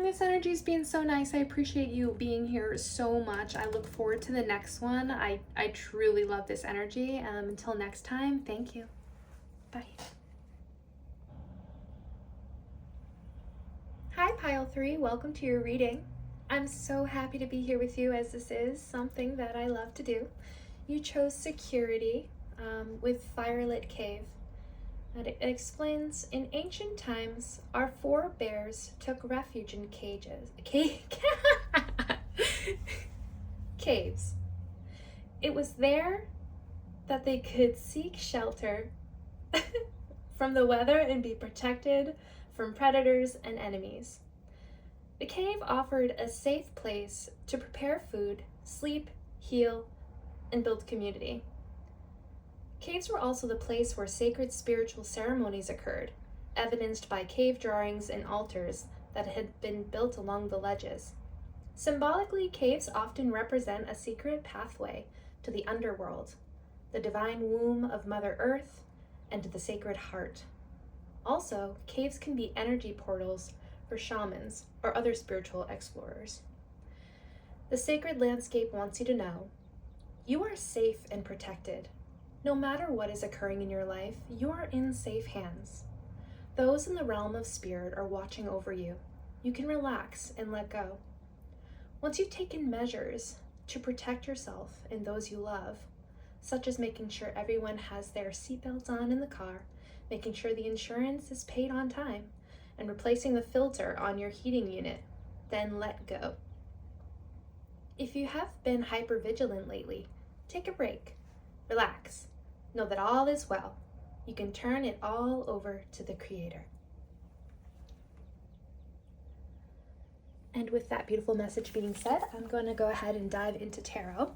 This energy's been so nice. I appreciate you being here so much. I look forward to the next one. I truly love this energy. Until next time, thank you. Bye. Hi, Pile 3. Welcome to your reading. I'm so happy to be here with you, as this is something that I love to do. You chose security with Firelit Cave. And it explains, in ancient times, our forebears took refuge in caves. It was there that they could seek shelter from the weather and be protected from predators and enemies. The cave offered a safe place to prepare food, sleep, heal, and build community. Caves were also the place where sacred spiritual ceremonies occurred, evidenced by cave drawings and altars that had been built along the ledges. Symbolically, caves often represent a secret pathway to the underworld, the divine womb of Mother Earth, and to the Sacred Heart. Also, caves can be energy portals for shamans or other spiritual explorers. The sacred landscape wants you to know you are safe and protected. No matter what is occurring in your life, you are in safe hands. Those in the realm of spirit are watching over you. You can relax and let go. Once you've taken measures to protect yourself and those you love, such as making sure everyone has their seatbelts on in the car, making sure the insurance is paid on time, and replacing the filter on your heating unit, then let go. If you have been hypervigilant lately, take a break, relax. Know that all is well. You can turn it all over to the Creator. And with that beautiful message being said, I'm going to go ahead and dive into tarot.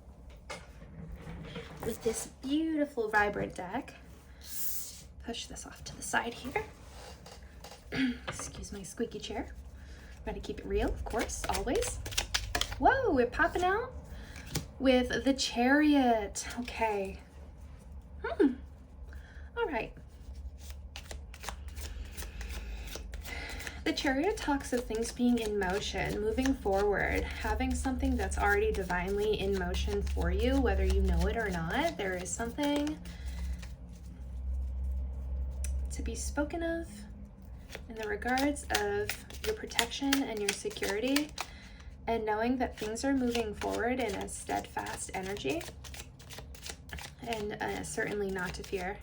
with this beautiful vibrant deck. Push this off to the side here. Excuse my squeaky chair. Gotta keep it real, of course, always. Whoa, we're popping out with the Chariot. Okay. All right. The Chariot talks of things being in motion, moving forward, having something that's already divinely in motion for you, whether you know it or not. There is something to be spoken of in the regards of your protection and your security, and knowing that things are moving forward in a steadfast energy, and certainly not to fear.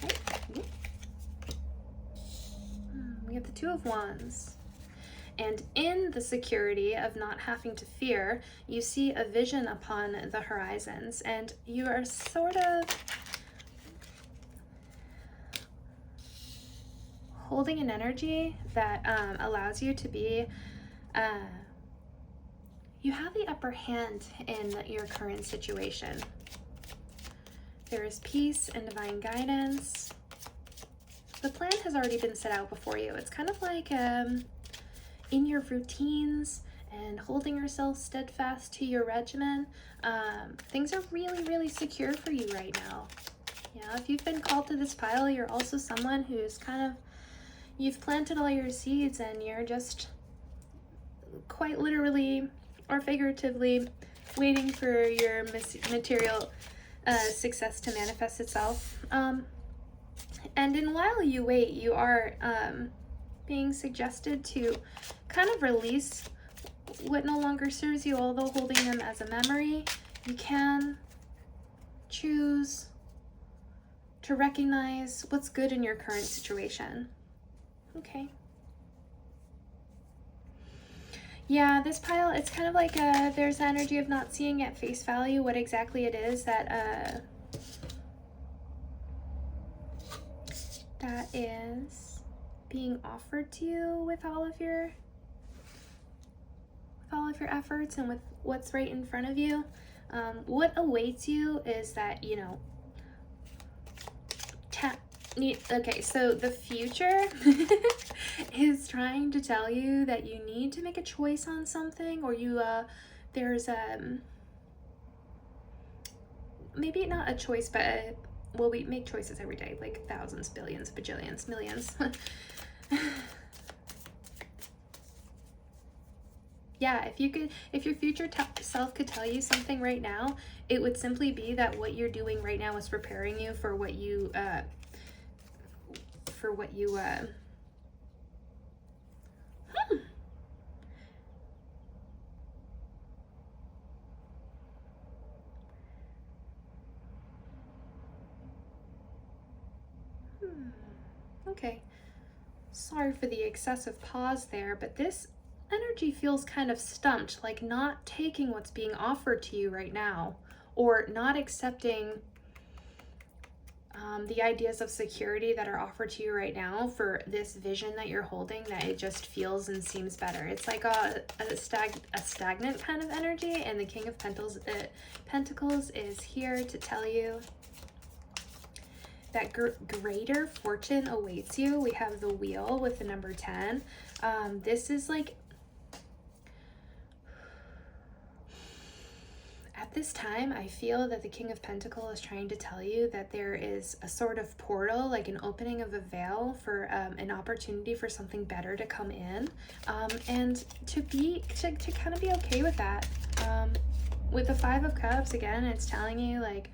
Okay. We have the Two of Wands. And in the security of not having to fear, you see a vision upon the horizons, and you are sort of holding an energy that allows you to be, you have the upper hand in your current situation. There is peace and divine guidance. The plan has already been set out before you. It's kind of like in your routines and holding yourself steadfast to your regimen. Things are really, really secure for you right now. Yeah, if you've been called to this pile, you're also someone who's kind of, you've planted all your seeds and you're just quite literally or figuratively waiting for your material success to manifest itself. And in while you wait, you are being suggested to kind of release what no longer serves you, although holding them as a memory. You can choose to recognize what's good in your current situation. Okay. Yeah, this pile, it's kind of like there's the energy of not seeing at face value what exactly it is that that is being offered to you with all of your efforts and with what's right in front of you. What awaits you is that, you know, okay, so the future is trying to tell you that you need to make a choice on something, or you there's maybe not a choice, but well, we make choices every day, like thousands, billions, bajillions, millions. Yeah, if your future self could tell you something right now, it would simply be that what you're doing right now is preparing you for what you Okay, sorry for the excessive pause there, but this energy feels kind of stumped, like not taking what's being offered to you right now, or not accepting the ideas of security that are offered to you right now for this vision that you're holding, that it just feels and seems better. It's like a stagnant kind of energy, and the King of Pentacles is here to tell you that greater fortune awaits you. We have the Wheel with the number 10. This is like, at this time, I feel that the King of Pentacles is trying to tell you that there is a sort of portal, like an opening of a veil for an opportunity for something better to come in, and to kind of be okay with that. With the Five of Cups, again, it's telling you like,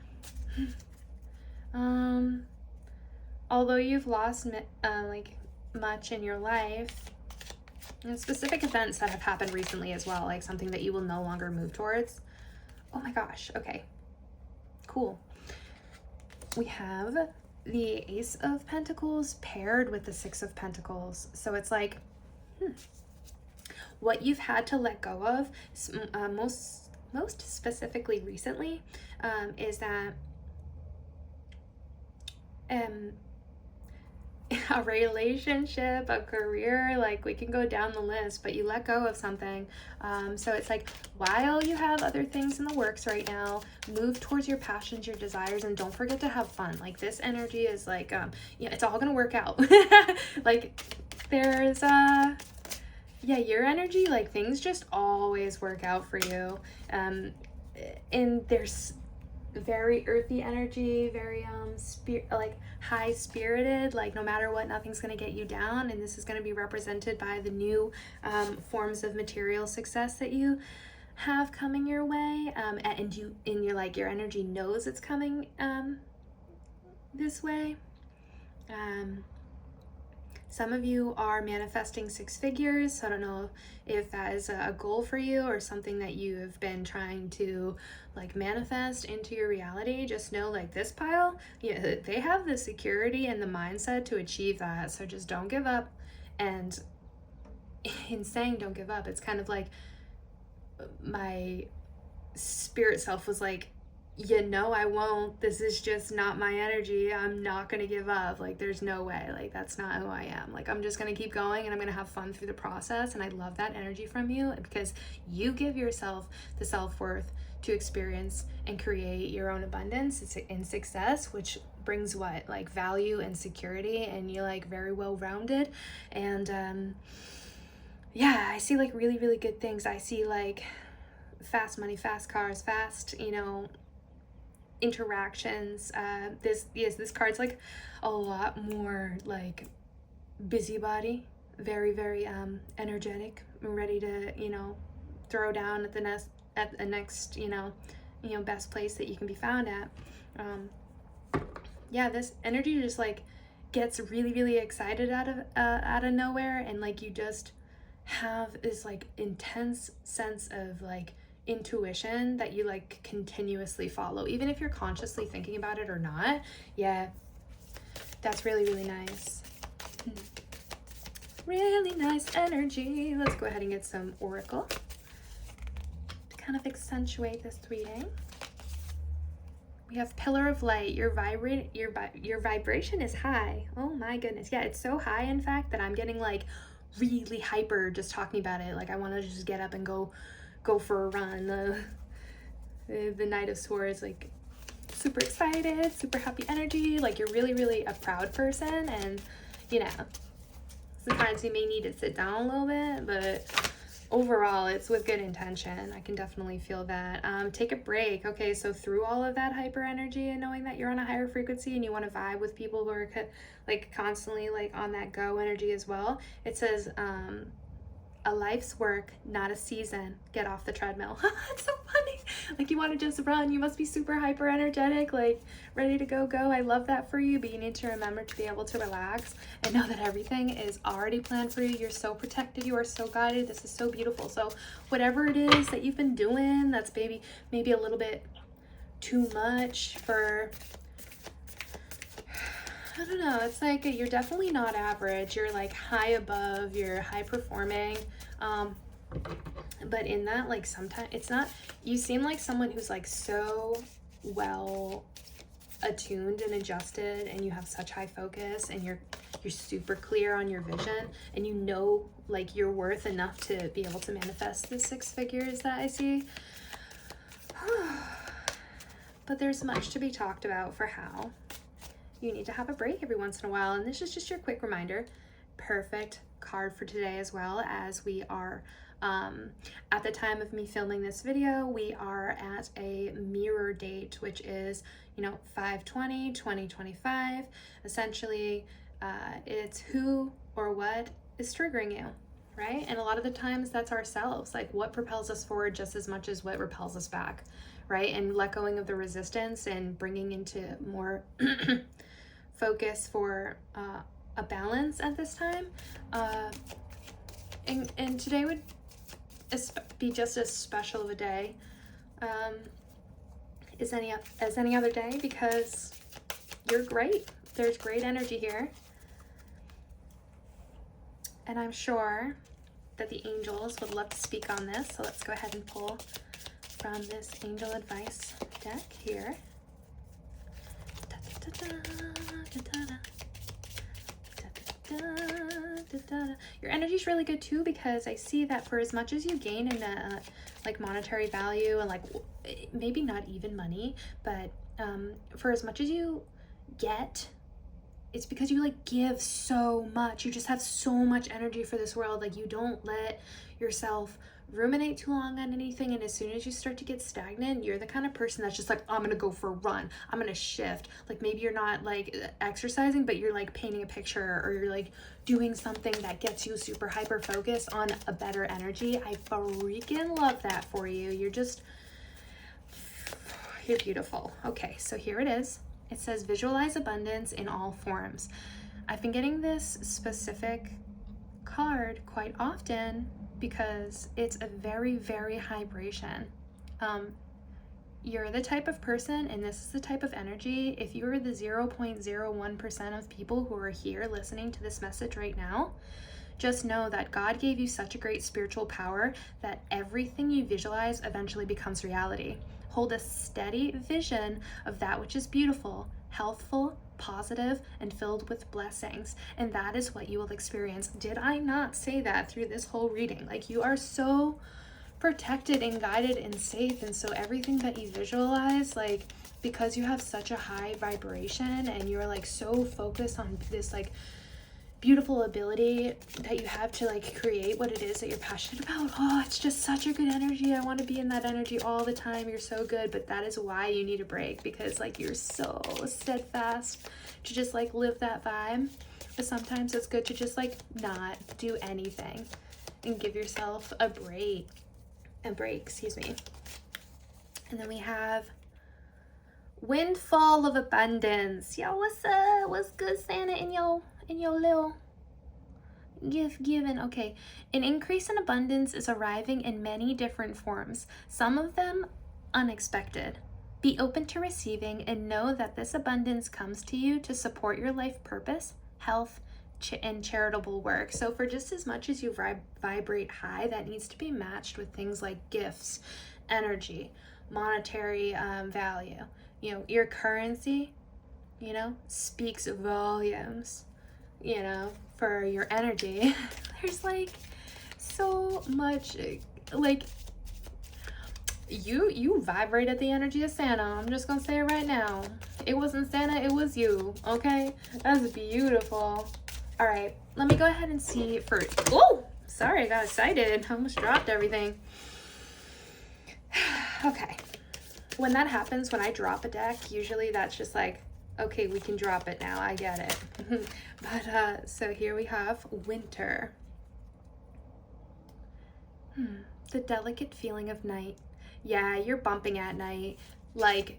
although you've lost like much in your life, and specific events that have happened recently as well, like something that you will no longer move towards. Oh my gosh, okay, cool. We have the Ace of Pentacles paired with the Six of Pentacles. So it's like, what you've had to let go of, most specifically recently, is that a relationship, a career, like we can go down the list, but you let go of something. So it's like, while you have other things in the works right now, move towards your passions, your desires, and don't forget to have fun. Like, this energy is like, yeah, it's all gonna work out. Like, there's yeah, your energy, like, things just always work out for you. And there's very earthy energy, very like high spirited, like no matter what, nothing's going to get you down. And this is going to be represented by the new forms of material success that you have coming your way. And you're like, your energy knows it's coming this way. Some of you are manifesting 6 figures, so I don't know if that is a goal for you or something that you have been trying to like manifest into your reality. Just know, like, this pile, yeah, they have the security and the mindset to achieve that, so just don't give up. And in saying don't give up, it's kind of like my spirit self was like, I won't. This is just not my energy. I'm not going to give up. Like, there's no way. Like, that's not who I am. Like, I'm just going to keep going and I'm going to have fun through the process. And I love that energy from you, because you give yourself the self-worth to experience and create your own abundance and success, which brings what? Like, value and security, and you're like very well-rounded. And yeah, I see like really, really good things. I see like fast money, fast cars, fast, interactions. This card's like a lot more like busybody, very, very energetic, ready to throw down at the next best place that you can be found at. Yeah, this energy just like gets really, really excited out of nowhere, and like you just have this like intense sense of like intuition that you like continuously follow, even if you're consciously thinking about it or not. Yeah, that's really, really nice. Really nice energy. Let's go ahead and get some oracle to kind of accentuate this reading. We have Pillar of Light. Your vibration is high. Oh my goodness. Yeah, it's so high, in fact, that I'm getting like really hyper just talking about it. Like, I want to just get up and go for a run. The Knight of Swords, like super excited, super happy energy. Like, you're really, really a proud person, and sometimes you may need to sit down a little bit, but overall it's with good intention. I can definitely feel that. Take a break. Okay, so through all of that hyper energy and knowing that you're on a higher frequency and you want to vibe with people who are like constantly like on that go energy as well, it says a life's work, not a season. Get off the treadmill. It's so funny. Like, you want to just run. You must be super hyper energetic, like ready to go. I love that for you, but you need to remember to be able to relax and know that everything is already planned for you. You're so protected. You are so guided. This is so beautiful. So whatever it is that you've been doing that's maybe a little bit too much for, I don't know, it's like you're definitely not average. You're like high above, you're high performing. But in that, like, sometimes it's not, you seem like someone who's like so well attuned and adjusted, and you have such high focus, and you're super clear on your vision, and like you're worth enough to be able to manifest the 6 figures that I see. But there's much to be talked about for how you need to have a break every once in a while, and this is just your quick reminder. Perfect card for today, as well as we are at the time of me filming this video, we are at a mirror date, which is 5/20/2025. Essentially, it's who or what is triggering you, right? And a lot of the times that's ourselves, like what propels us forward just as much as what repels us back, right? And let going of the resistance and bringing into more focus for a balance at this time. And today would be just as special of a day as any other day, because you're great. There's great energy here. And I'm sure that the angels would love to speak on this. So let's go ahead and pull from this angel advice deck here. Your energy's really good too, because I see that for as much as you gain in like monetary value and like maybe not even money, but for as much as you get, it's because you like give so much. You just have so much energy for this world. Like you don't let yourself ruminate too long on anything, and as soon as you start to get stagnant, you're the kind of person that's just like, I'm gonna go for a run, I'm gonna shift. Like maybe you're not like exercising, but you're like painting a picture, or you're like doing something that gets you super hyper focused on a better energy. I freaking love that for you. You're beautiful. Okay, so here it is. It says visualize abundance in all forms. I've been getting this specific card quite often because it's a very, very high vibration. You're the type of person, and this is the type of energy, if you are the 0.01% of people who are here listening to this message right now, just know that God gave you such a great spiritual power that everything you visualize eventually becomes reality. Hold a steady vision of that which is beautiful, healthful, positive, and filled with blessings, and that is what you will experience. Did I not say that through this whole reading? Like, you are so protected and guided and safe, and so everything that you visualize, like, because you have such a high vibration and you're like so focused on this like beautiful ability that you have to like create what it is that you're passionate about. Oh, it's just such a good energy. I want to be in that energy all the time. You're so good, but that is why you need a break, because like you're so steadfast to just like live that vibe. But sometimes it's good to just like not do anything and give yourself a break, excuse me. And then we have windfall of abundance. Yo, what's up? What's good, Santa, in your little gift giving? Okay, an increase in abundance is arriving in many different forms, some of them unexpected. Be open to receiving and know that this abundance comes to you to support your life purpose, health, and charitable work. So for just as much as you vibrate high, that needs to be matched with things like gifts, energy, monetary value. You know, your currency, you know, speaks volumes, you know, for your energy. There's like so much, like, you vibrated the energy of Santa. I'm just gonna say it right now. It wasn't Santa, it was you. Okay, that's beautiful. All right, let me go ahead and see for, oh, sorry, I got excited. I almost dropped everything. Okay, when that happens, when I drop a deck, usually that's just like, okay, we can drop it now, I get it. But so here we have winter. The delicate feeling of night. Yeah, you're bumping at night, like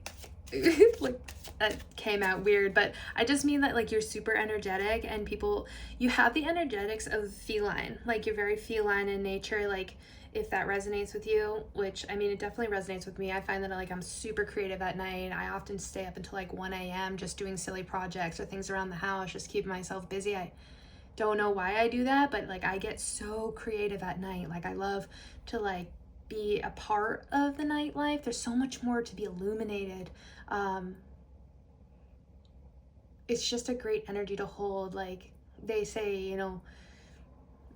like that came out weird, but I just mean that like you're super energetic, and people, you have the energetics of feline, like you're very feline in nature. Like if that resonates with you, which I mean, it definitely resonates with me. I find that like I'm super creative at night. I often stay up until like 1 a.m. just doing silly projects or things around the house, just keeping myself busy. I don't know why I do that, but like I get so creative at night. Like I love to like be a part of the nightlife. There's so much more to be illuminated. It's just a great energy to hold. Like they say, you know,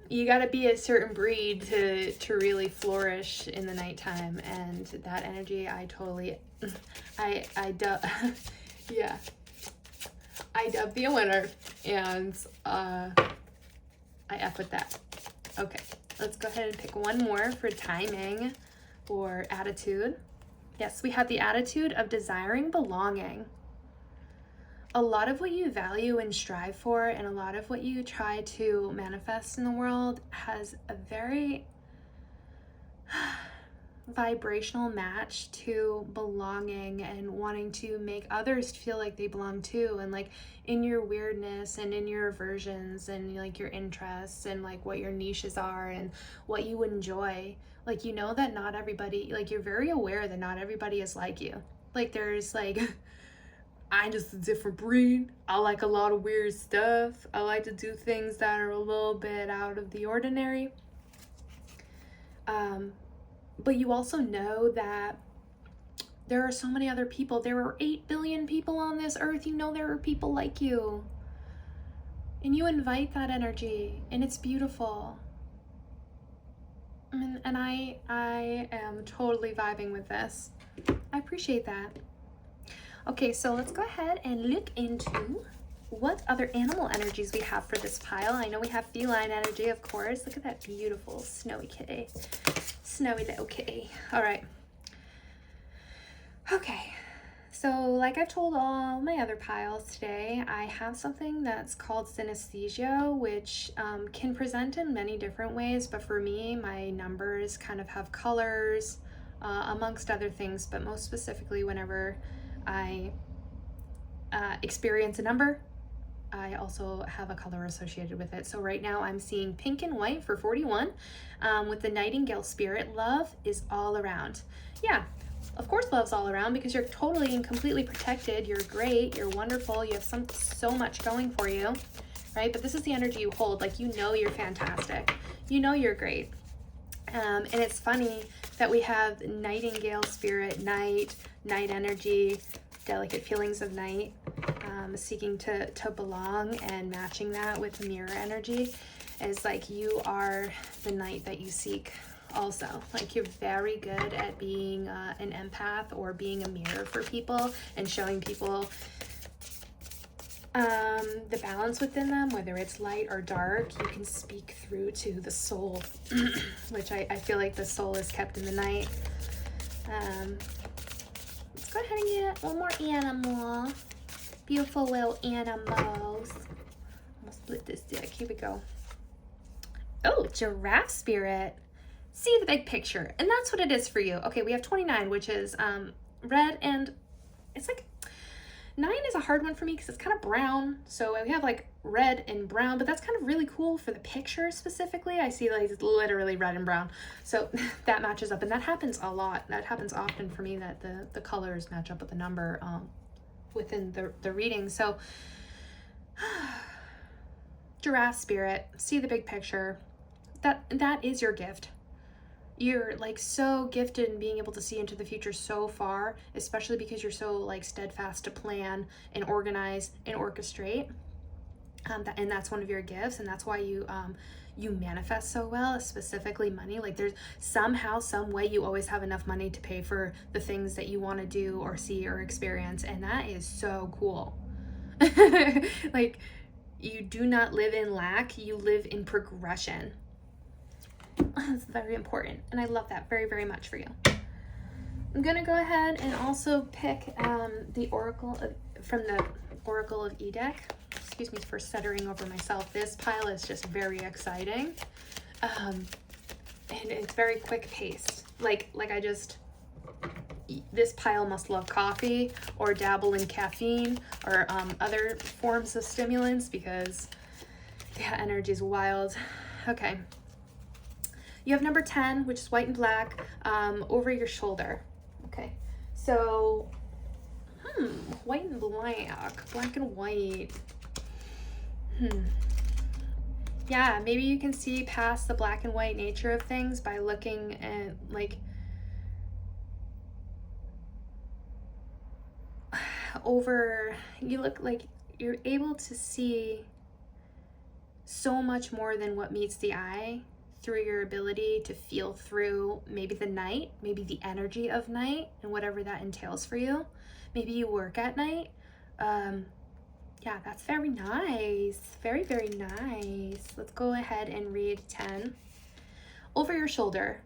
you got to be a certain breed to really flourish in the nighttime, and that energy I totally yeah, I dub the winner, and I F with that. Okay, let's go ahead and pick one more for timing or attitude. Yes, we have the attitude of desiring belonging. A lot of what you value and strive for, and a lot of what you try to manifest in the world, has a very vibrational match to belonging and wanting to make others feel like they belong too, and like in your weirdness and in your aversions and like your interests and like what your niches are and what you enjoy. Like, you know that not everybody, like you're very aware that not everybody is like you. Like there's like I'm just a different breed. I like a lot of weird stuff. I like to do things that are a little bit out of the ordinary. But you also know that there are so many other people. There are 8 billion people on this earth. You know there are people like you. And you invite that energy, and it's beautiful. And I am totally vibing with this. I appreciate that. Okay, so let's go ahead and look into what other animal energies we have for this pile. I know we have feline energy, of course. Look at that beautiful snowy kitty. Snowy little kitty. All right. Okay. So like I've told all my other piles today, I have something that's called synesthesia, which can present in many different ways. But for me, my numbers kind of have colors, amongst other things. But most specifically, whenever I experience a number, I also have a color associated with it. So right now I'm seeing pink and white for 41 with the Nightingale spirit. Love is all around. Yeah. Of course love's all around because you're totally and completely protected. You're great. You're wonderful. You have so much going for you, right? But this is the energy you hold. Like, you know you're fantastic. You know you're great. And it's funny that we have Nightingale spirit, night energy, delicate feelings of night, seeking to belong, and matching that with mirror energy is like you are the night that you seek. Also, like, you're very good at being an empath or being a mirror for people and showing people the balance within them, whether it's light or dark. You can speak through to the soul, which I feel like the soul is kept in the night. Let's go ahead and get one more animal. Beautiful little animals. I'm gonna split this deck. Here we go. Oh, giraffe spirit. See the big picture, and that's what it is for you. Okay, we have 29, which is red, and it's like 9 is a hard one for me because it's kind of brown. So we have like red and brown, but that's kind of really cool for the picture specifically. I see like it's literally red and brown, so that matches up, and that happens a lot. That happens often for me, that the colors match up with the number within the reading. So giraffe spirit, see the big picture. That is your gift. You're like so gifted in being able to see into the future so far, especially because you're so like steadfast to plan and organize and orchestrate. And that's one of your gifts, and that's why you manifest so well, specifically money. Like, there's somehow, some way, you always have enough money to pay for the things that you want to do or see or experience, and that is so cool. Like, you do not live in lack, you live in progression. That's very important, and I love that very, very much for you. I'm gonna go ahead and also pick the Oracle from the Oracle of Edek. Excuse me for stuttering over myself. This pile is just very exciting, and it's very quick paced. Like this pile must love coffee or dabble in caffeine or other forms of stimulants, because yeah, energy is wild. Okay. You have number 10, which is white and black, over your shoulder. Okay, so, white and black and white. Yeah, maybe you can see past the black and white nature of things by looking at, like, you look like you're able to see so much more than what meets the eye, through your ability to feel through maybe the night, maybe the energy of night, and whatever that entails for you. Maybe you work at night. Yeah, that's very nice. Very, very nice. Let's go ahead and read 10. Over your shoulder.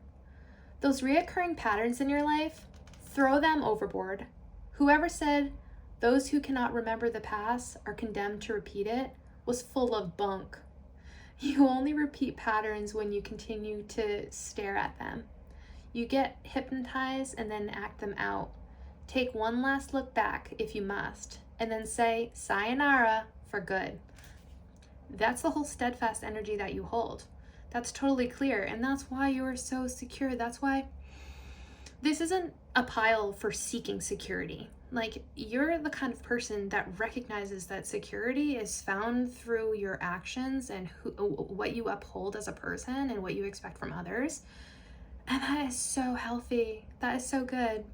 Those reoccurring patterns in your life, throw them overboard. Whoever said those who cannot remember the past are condemned to repeat it was full of bunk. You only repeat patterns when you continue to stare at them. You get hypnotized and then act them out. Take one last look back if you must, and then say sayonara for good. That's the whole steadfast energy that you hold. That's totally clear, and that's why you are so secure. That's why this isn't a pile for seeking security. Like, you're the kind of person that recognizes that security is found through your actions and what you uphold as a person and what you expect from others. And that is so healthy. That is so good.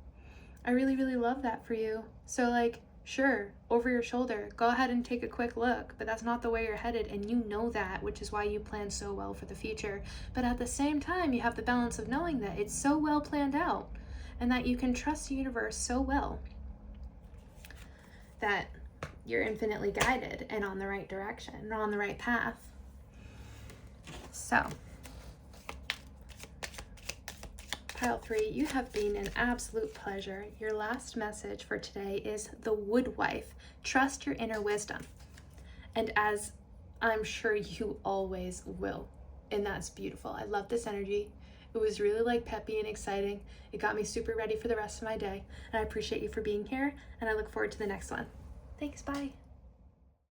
I really, really love that for you. So, like, Sure, over your shoulder, go ahead and take a quick look, but that's not the way you're headed, and you know that, which is why you plan so well for the future. But at the same time, you have the balance of knowing that it's so well planned out and that you can trust the universe so well that you're infinitely guided and on the right direction and on the right path. So, Pile 3, you have been an absolute pleasure. Your last message for today is the Woodwife. Trust your inner wisdom. And as I'm sure you always will. And that's beautiful. I love this energy. It was really like peppy and exciting. It got me super ready for the rest of my day. And I appreciate you for being here. And I look forward to the next one. Thanks, bye.